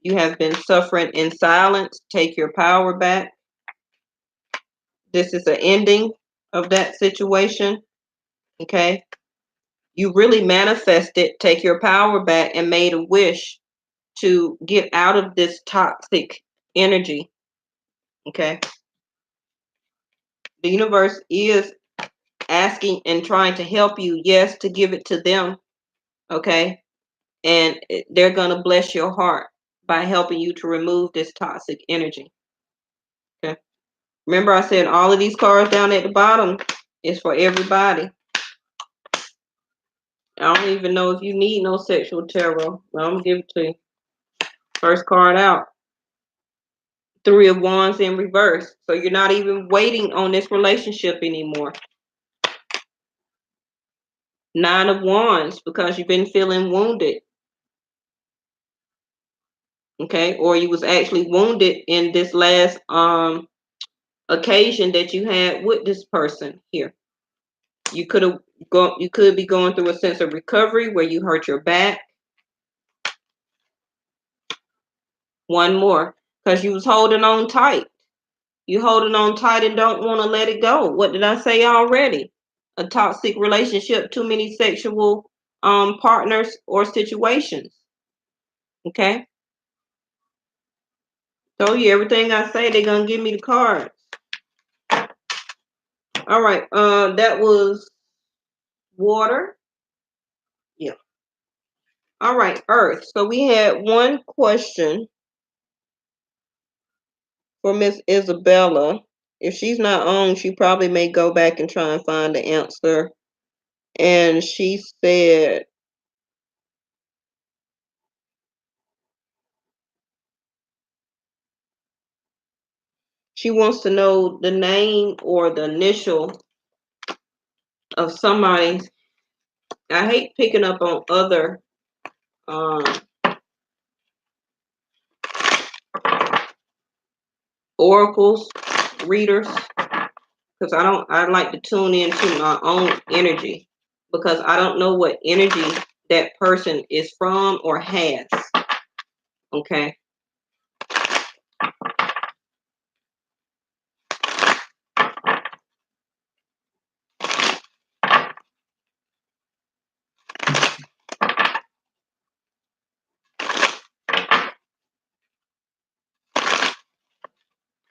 You have been suffering in silence. Take your power back. This is the ending of that situation. Okay. You really manifested, take your power back, and made a wish to get out of this toxic energy. Okay. The universe is asking and trying to help you, yes, to give it to them. Okay. And they're going to bless your heart by helping you to remove this toxic energy. Okay. Remember, I said all of these cards down at the bottom is for everybody. I don't even know if you need no sexual tarot. Well, I'm going to give it to you. First card out. Three of Wands in reverse. So you're not even waiting on this relationship anymore. Nine of Wands, because you've been feeling wounded. Okay. Or you was actually wounded in this last occasion that you had with this person here. You could be going through a sense of recovery where you hurt your back. One more, because you was holding on tight. You holding on tight and don't want to let it go. What did I say already? A toxic relationship, too many sexual partners or situations. Okay. Told you everything I say, they're gonna give me the cards. All right, that was water. Yeah. All right, Earth. So we had one question for Miss Isabella. If she's not on, she probably may go back and try and find the answer. And she said, she wants to know the name or the initial of somebody. I hate picking up on other um, oracles, readers, because I like to tune into my own energy because I don't know what energy that person is from or has. Okay.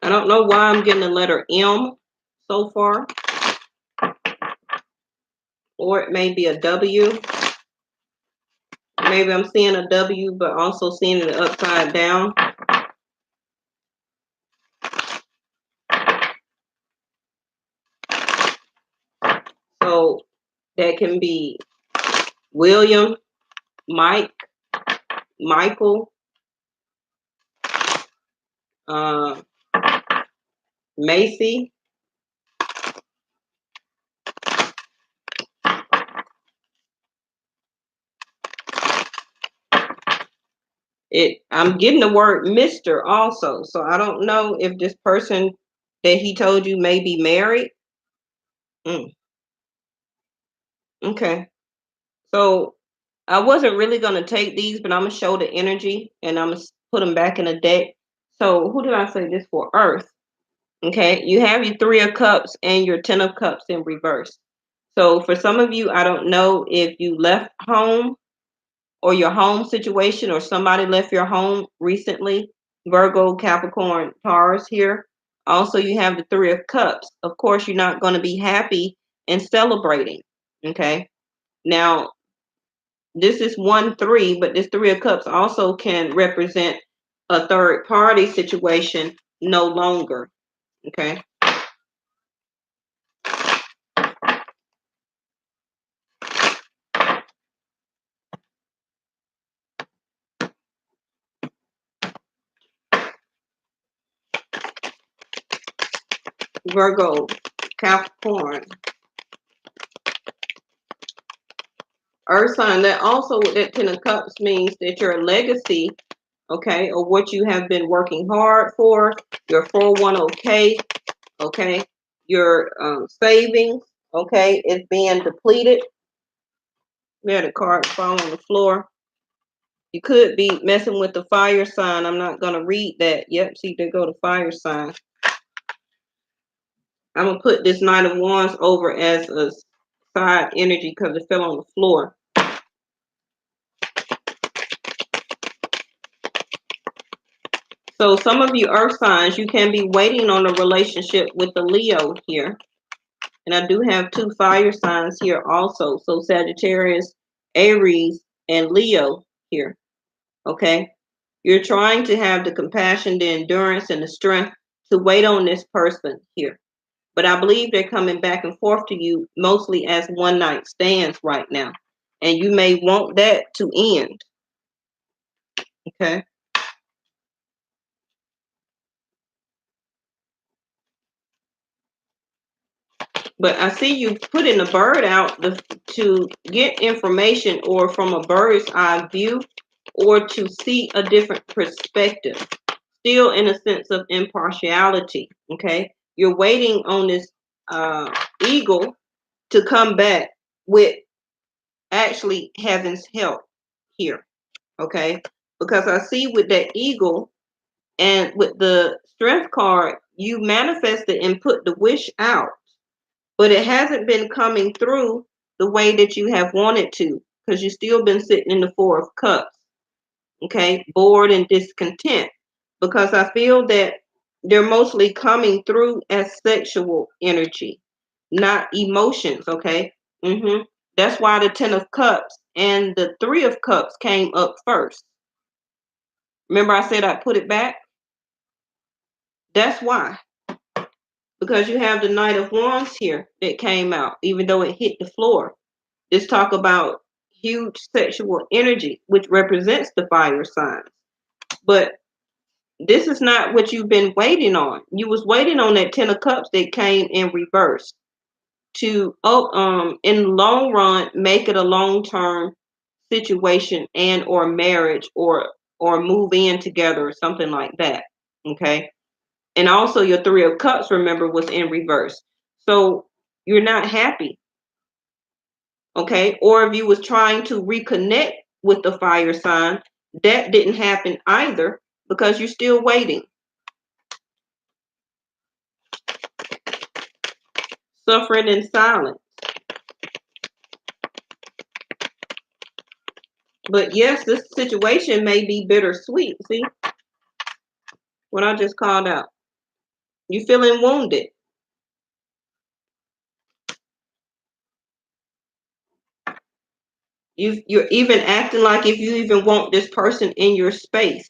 I don't know why I'm getting the letter M so far, or it may be a W. Maybe I'm seeing a W, but also seeing it upside down. So that can be William, Mike, Michael, uh, Macy. I'm getting the word Mr. also. So I don't know if this person that he told you may be married. Okay. So I wasn't really going to take these, but I'm going to show the energy and I'm going to put them back in the deck. So who did I say this for? Earth. Okay. You have your 3 of Cups and your 10 of Cups in reverse. So for some of you, I don't know if you left home or your home situation or somebody left your home recently. Virgo, Capricorn, Taurus here. Also, you have the 3 of Cups. Of course, you're not going to be happy and celebrating. Okay. Now, this is 1-3, but this 3 of Cups also can represent a third party situation no longer. Okay. Virgo, Capricorn, Earth sign. That also, that 10 of Cups means that your legacy, okay, or what you have been working hard for, your 401k, okay, your savings, okay, is being depleted. We had a card fall on the floor. You could be messing with the fire sign. I'm not going to read that. Yep, see, there go the fire sign. I'm going to put this Knight of Wands over as a side energy because it fell on the floor. So some of you earth signs, you can be waiting on a relationship with the Leo here. And I do have 2 fire signs here also. So Sagittarius, Aries, and Leo here. Okay. You're trying to have the compassion, the endurance, and the strength to wait on this person here. But I believe they're coming back and forth to you mostly as one night stands right now. And you may want that to end. Okay. But I see you putting a bird out to get information or from a bird's eye view or to see a different perspective. Still in a sense of impartiality. Okay. You're waiting on this eagle to come back with actually heaven's help here. Okay. Because I see with that eagle and with the strength card, you manifested and put the wish out, but it hasn't been coming through the way that you have wanted to because you've still been sitting in the 4 of Cups. Okay. Bored and discontent. because I feel that they're mostly coming through as sexual energy, not emotions, okay? That's why the Ten of Cups and the Three of Cups came up first. Remember I said I put it back? That's why. Because you have the Knight of Wands here that came out, even though it hit the floor. This talk about huge sexual energy, which represents the fire signs. But this is not what you've been waiting on. You was waiting on that Ten of Cups that came in reverse to, in the long run, make it a long-term situation and or marriage or move in together or something like that. Okay. And also your Three of Cups, remember, was in reverse. So you're not happy. Okay. Or if you was trying to reconnect with the fire sign, that didn't happen either because you're still waiting. Suffering in silence. But yes, this situation may be bittersweet. See what I just called out? You feeling wounded. You're even acting like if you even want this person in your space.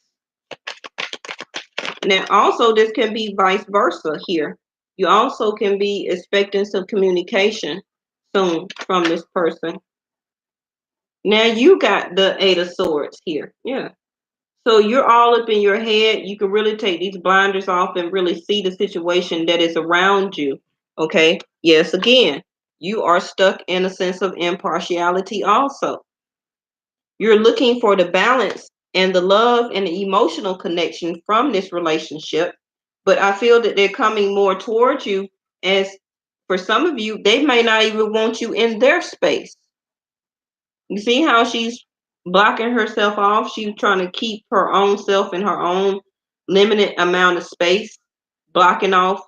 Now, also, this can be vice versa here. You also can be expecting some communication soon from this person. Now, you got the Eight of Swords here. Yeah. So you're all up in your head. You can really take these blinders off and really see the situation that is around you. Okay. Yes, again, you are stuck in a sense of impartiality also. You're looking for the balance and the love and the emotional connection from this relationship. But I feel that they're coming more towards you, as for some of you, they may not even want you in their space. You see how she's blocking herself off? She's trying to keep her own self in her own limited amount of space, blocking off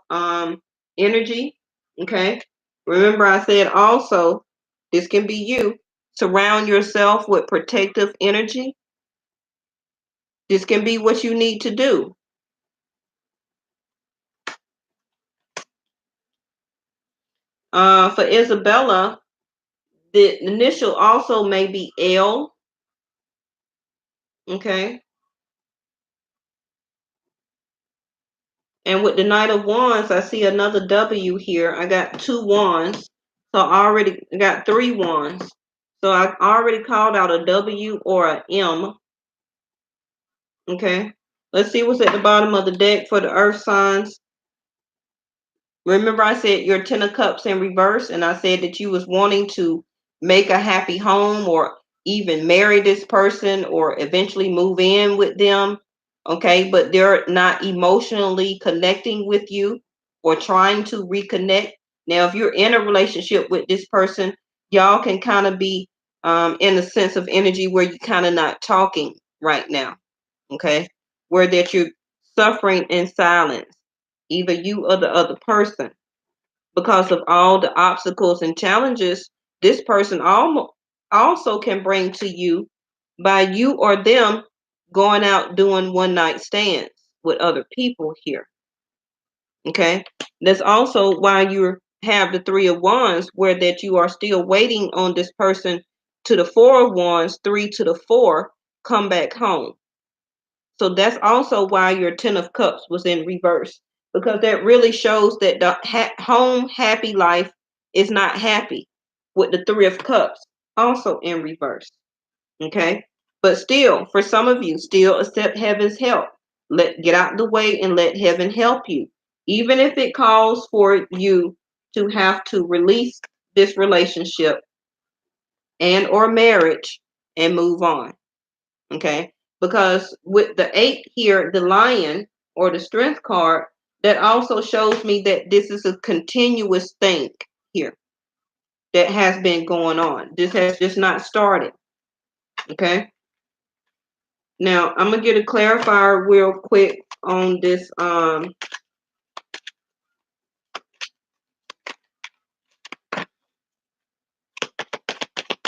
energy. Okay. Remember, I said also, this can be you. Surround yourself with protective energy. This can be what you need to do. For Isabella, the initial also may be L. Okay. And with the Knight of Wands, I see another W here. I got two wands. So I already got three wands. So I already called out a W or a M. Okay. Let's see what's at the bottom of the deck for the earth signs. Remember I said your Ten of Cups in reverse, and I said that you was wanting to make a happy home or even marry this person or eventually move in with them. Okay, but they're not emotionally connecting with you or trying to reconnect. Now, if you're in a relationship with this person, y'all can kind of be in a sense of energy where you're kind of not talking right now. Okay, where that you're suffering in silence, either you or the other person, because of all the obstacles and challenges this person also can bring to you by you or them going out doing one night stands with other people here. Okay, that's also why you have the Three of Wands, where that you are still waiting on this person to the Four of Wands, three to the four, come back home. So that's also why your Ten of Cups was in reverse, because that really shows that the home happy life is not happy, with the Three of Cups also in reverse. Okay. But still, for some of you, still accept heaven's help. Get out the way and let heaven help you. Even if it calls for you to have to release this relationship and or marriage and move on. Okay. Because with the eight here, the lion or the strength card, that also shows me that this is a continuous thing here that has been going on. This has just not started. Okay. Now I'm gonna get a clarifier real quick on this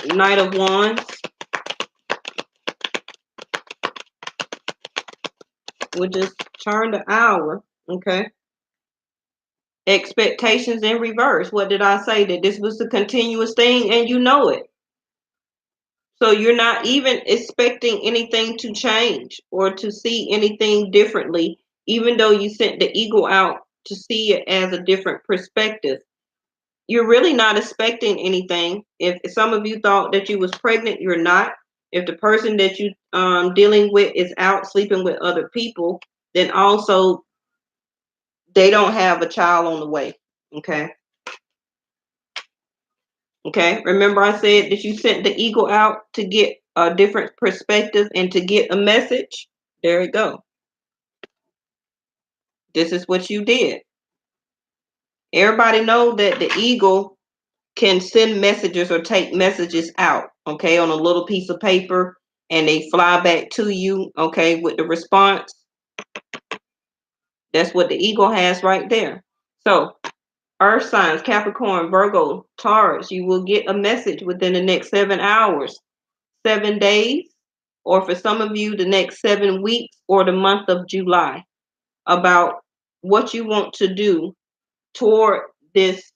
Knight of Wands. We'll just turn the hour. Okay. Expectations in reverse. What did I say? That this was a continuous thing and you know it. So you're not even expecting anything to change or to see anything differently, even though you sent the ego out to see it as a different perspective. You're really not expecting anything. If some of you thought that you was pregnant, you're not. If the person that you dealing with is out sleeping with other people, then also they don't have a child on the way. Okay. Okay. Remember I said that you sent the ego out to get a different perspective and to get a message. There you go. This is what you did. Everybody know that the ego can send messages or take messages out, okay, on a little piece of paper, and they fly back to you, okay, with the response. That's what the ego has right there. So, earth signs, Capricorn, Virgo, Taurus, you will get a message within the next 7 hours, 7 days, or for some of you, the next 7 weeks or the month of July about what you want to do toward this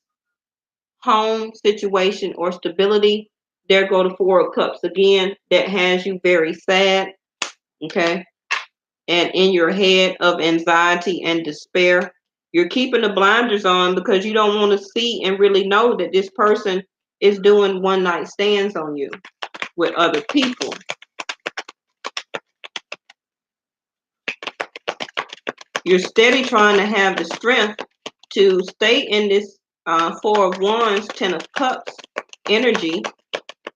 home situation or stability. There go the Four of Cups again. That has you very sad, okay, and in your head of anxiety and despair. You're keeping the blinders on because you don't want to see and really know that this person is doing one night stands on you with other people. You're steady trying to have the strength to stay in this Four of Wands, Ten of Cups energy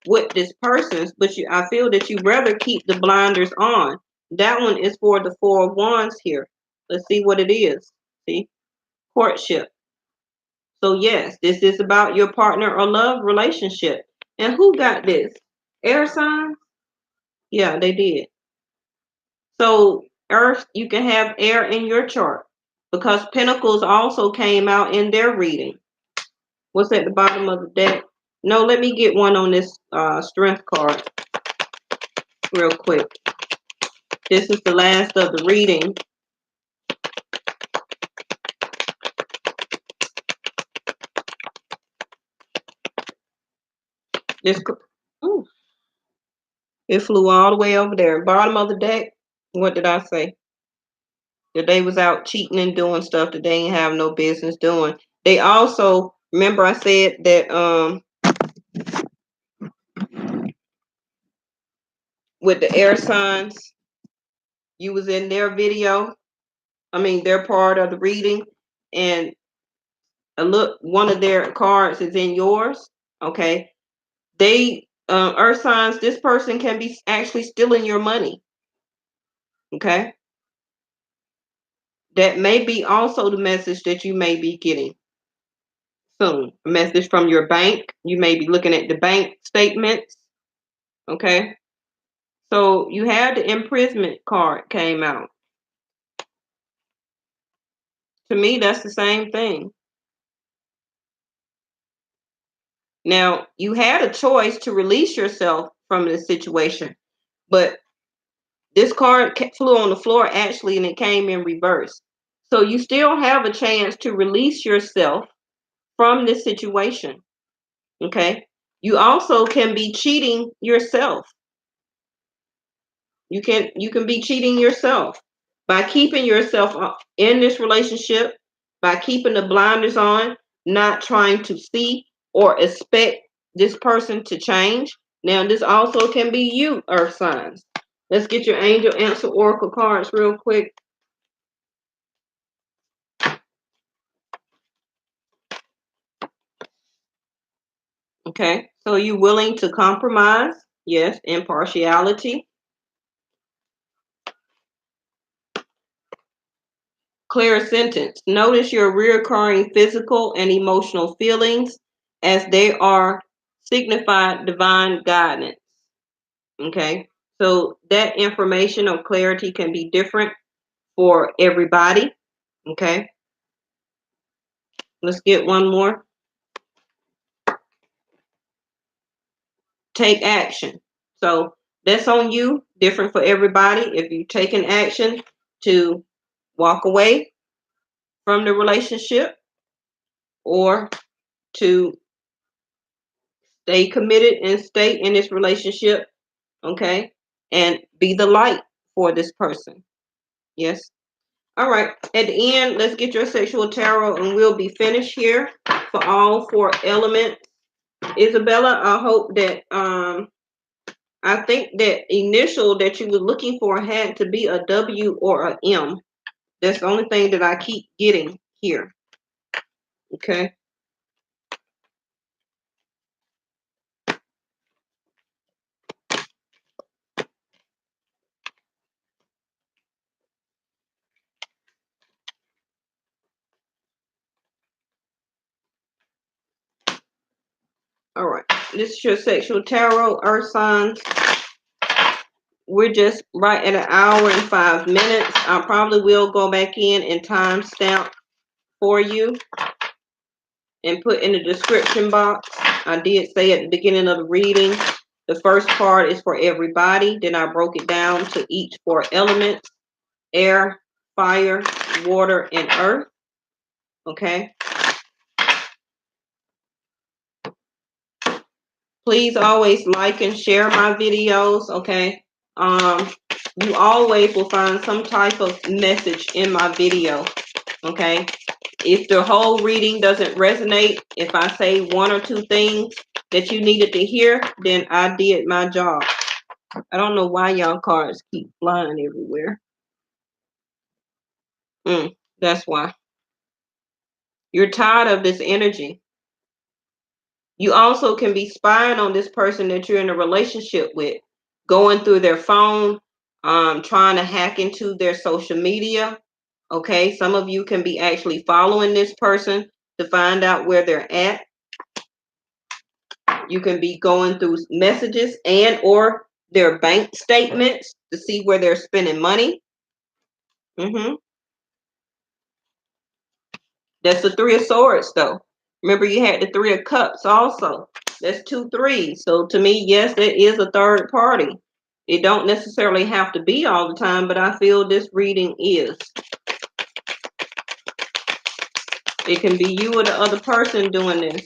with this person, but I feel that you rather keep the blinders on. That one is for the Four of Wands here. Let's see what it is. See, courtship. So yes, this is about your partner or love relationship. And who got this? Air signs? Yeah, they did. So Earth, you can have air in your chart because Pentacles also came out in their reading. What's at the bottom of the deck? No, let me get one on this strength card real quick. This is the last of the reading. This, ooh, it flew all the way over there. Bottom of the deck. What did I say? That they was out cheating and doing stuff that they ain't have no business doing. They also, remember I said that with the air signs, you was in their video. I mean, their part of the reading, and a look, one of their cards is in yours. Okay, they earth signs. This person can be actually stealing your money. Okay, that may be also the message that you may be getting soon. A message from your bank. You may be looking at the bank statements. Okay, so you had the imprisonment card came out. To me, that's the same thing. Now, you had a choice to release yourself from this situation, but this card flew on the floor actually, and it came in reverse. So you still have a chance to release yourself from this situation. Okay. You also can be cheating yourself. You can be cheating yourself by keeping yourself in this relationship, by keeping the blinders on, not trying to see or expect this person to change. Now, this also can be you, earth signs. Let's get your angel answer oracle cards real quick. Okay, so you willing to compromise? Yes, impartiality. Clear sentence. Notice your reoccurring physical and emotional feelings as they are signified divine guidance. Okay, so that information or clarity can be different for everybody. Okay, let's get one more. Take action. So that's on you, different for everybody. If you take an action, to walk away from the relationship or to stay committed and stay in this relationship, okay, and be the light for this person. Yes. All right. At the end, let's get your sexual tarot and we'll be finished here for all 4 elements. Isabella, I hope that I think that initial that you were looking for had to be a W or a M. That's the only thing that I keep getting here. Okay. All right. This is your sexual tarot, earth signs. We're just right at 1 hour and 5 minutes. I probably will go back in and timestamp for you and put in the description box. I did say at the beginning of the reading, the first part is for everybody. Then I broke it down to each 4 elements: air, fire, water, and earth. Okay. Please always like and share my videos. Okay. You always will find some type of message in my video. Okay. If the whole reading doesn't resonate, if I say 1 or 2 things that you needed to hear, then I did my job. I don't know why y'all cards keep flying everywhere. That's why. You're tired of this energy. You also can be spying on this person that you're in a relationship with, going through their phone, trying to hack into their social media. Okay, some of you can be actually following this person to find out where they're at. You can be going through messages and or their bank statements to see where they're spending money. That's the 3 of Swords, though. Remember, you had the 3 of Cups also. That's 2 threes. So to me, yes, there is a third party. It don't necessarily have to be all the time, but I feel this reading is. It can be you or the other person doing this.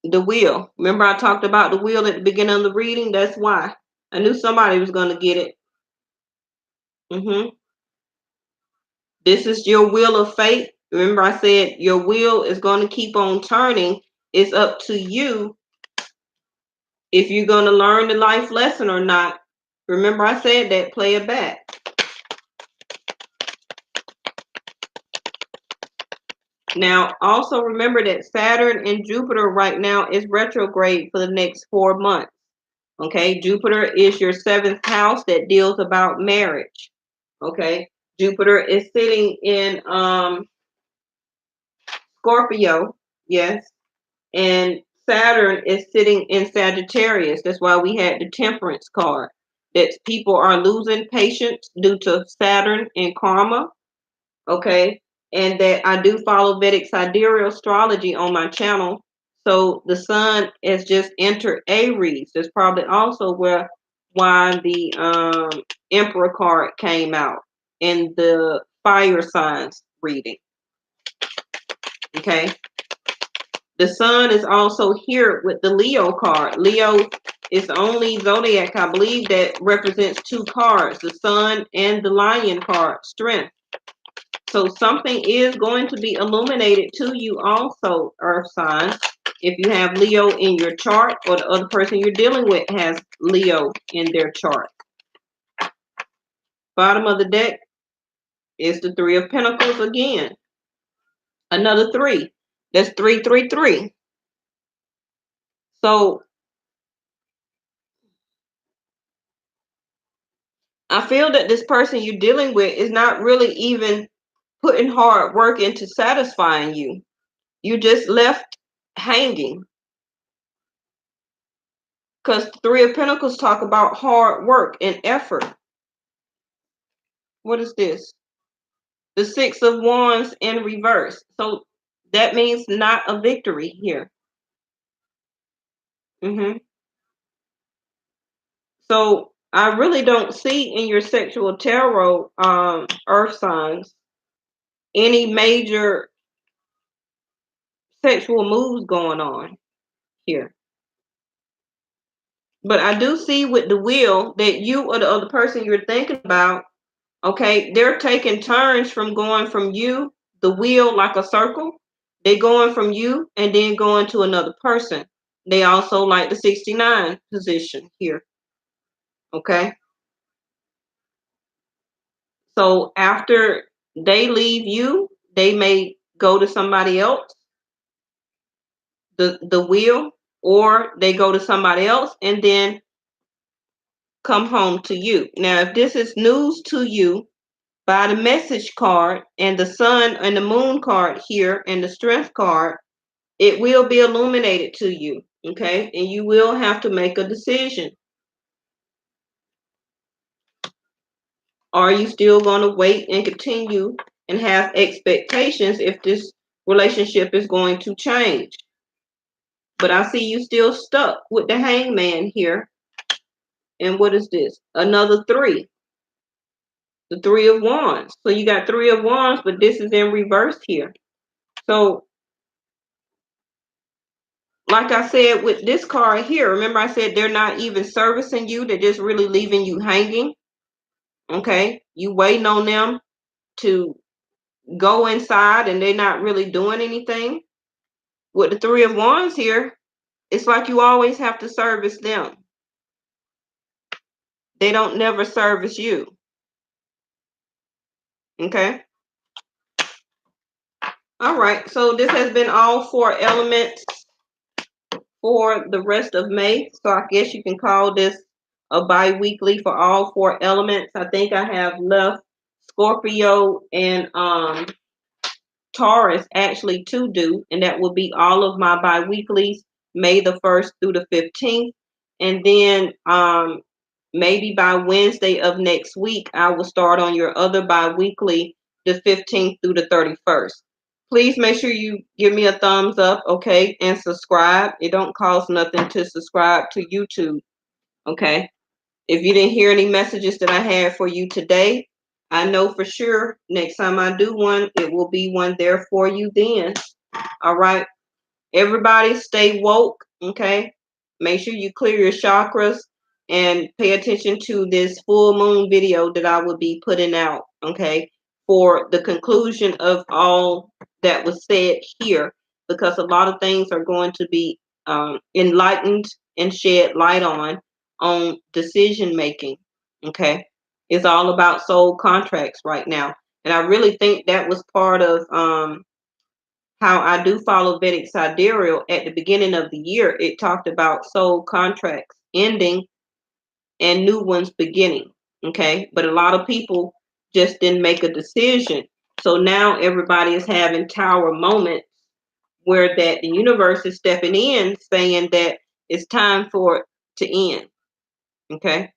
The wheel. Remember I talked about the wheel at the beginning of the reading? That's why. I knew somebody was going to get it. This is your wheel of fate. Remember I said your wheel is going to keep on turning. It's up to you if you're going to learn the life lesson or not. Remember I said that, play it back. Now, also remember that Saturn and Jupiter right now is retrograde for the next 4 months. Okay, Jupiter is your 7th house that deals about marriage. Okay, Jupiter is sitting in Scorpio, yes, and Saturn is sitting in Sagittarius. That's why we had the Temperance card. That people are losing patience due to Saturn and karma. Okay, and that I do follow Vedic Sidereal Astrology on my channel. So the sun has just entered Aries. That's probably also why the Emperor card came out in the fire signs reading. Okay. The sun is also here with the Leo card. Leo is the only zodiac, I believe, that represents 2 cards, the sun and the lion card, strength. So something is going to be illuminated to you also, earth signs. If you have Leo in your chart or the other person you're dealing with has Leo in their chart. Bottom of the deck is the 3 of Pentacles again. Another 3. That's 333. So I feel that this person you're dealing with is not really even putting hard work into satisfying you. You just left hanging. Because the 3 of Pentacles talk about hard work and effort. What is this? The 6 of Wands in reverse. So that means not a victory here. So I really don't see in your sexual tarot earth signs any major sexual moves going on here. But I do see with the wheel that you or the other person you're thinking about, okay, they're taking turns from going from you, the wheel like a circle. They going from you and then going to another person. They also like the 69 position here. Okay. So after they leave you, they may go to somebody else, the wheel, or they go to somebody else and then come home to you. Now, if this is news to you, by the message card and the sun and the moon card here and the strength card, it will be illuminated to you. Okay. And you will have to make a decision. Are you still going to wait and continue and have expectations if this relationship is going to change? But I see you still stuck with the hangman here. And what is this? Another three. The three of wands. So you got three of wands, but this is in reverse here. So like I said, with this card here, remember I said they're not even servicing you. They're just really leaving you hanging. Okay. You waiting on them to go inside and they're not really doing anything. With the three of wands here, it's like you always have to service them. They don't never service you. Okay. All right. So this has been all four elements for the rest of May. So I guess you can call this a bi-weekly for all four elements. I think I have left Scorpio and Taurus actually to do, and that will be all of my bi-weeklies, May the 1st through the 15th. And then maybe by Wednesday of next week, I will start on your other bi-weekly, the 15th through the 31st. Please make sure you give me a thumbs up, okay, and subscribe. It don't cost nothing to subscribe to YouTube, okay? If you didn't hear any messages that I had for you today, I know for sure next time I do one, it will be one there for you then. All right. Everybody stay woke, okay? Make sure you clear your chakras and pay attention to this full moon video that I will be putting out, okay? For the conclusion of all that was said here, because a lot of things are going to be enlightened and shed light on decision making, okay? It's all about soul contracts right now. And I really think that was part of how I do follow Vedic Sidereal. At the beginning of the year, it talked about soul contracts ending and new ones beginning. Okay. But a lot of people just didn't make a decision. So now everybody is having tower moments where that the universe is stepping in saying that it's time for it to end. Okay.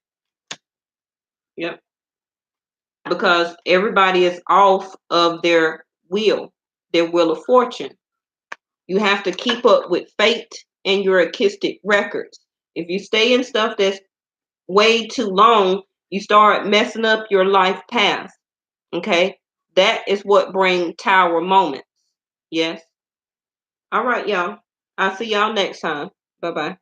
Yep. Because everybody is off of their wheel of fortune. You have to keep up with fate and your artistic records. If you stay in stuff that's way too long, you start messing up your life path. Okay? That is what brings tower moments. Yes? All right, y'all. I'll see y'all next time. Bye-bye.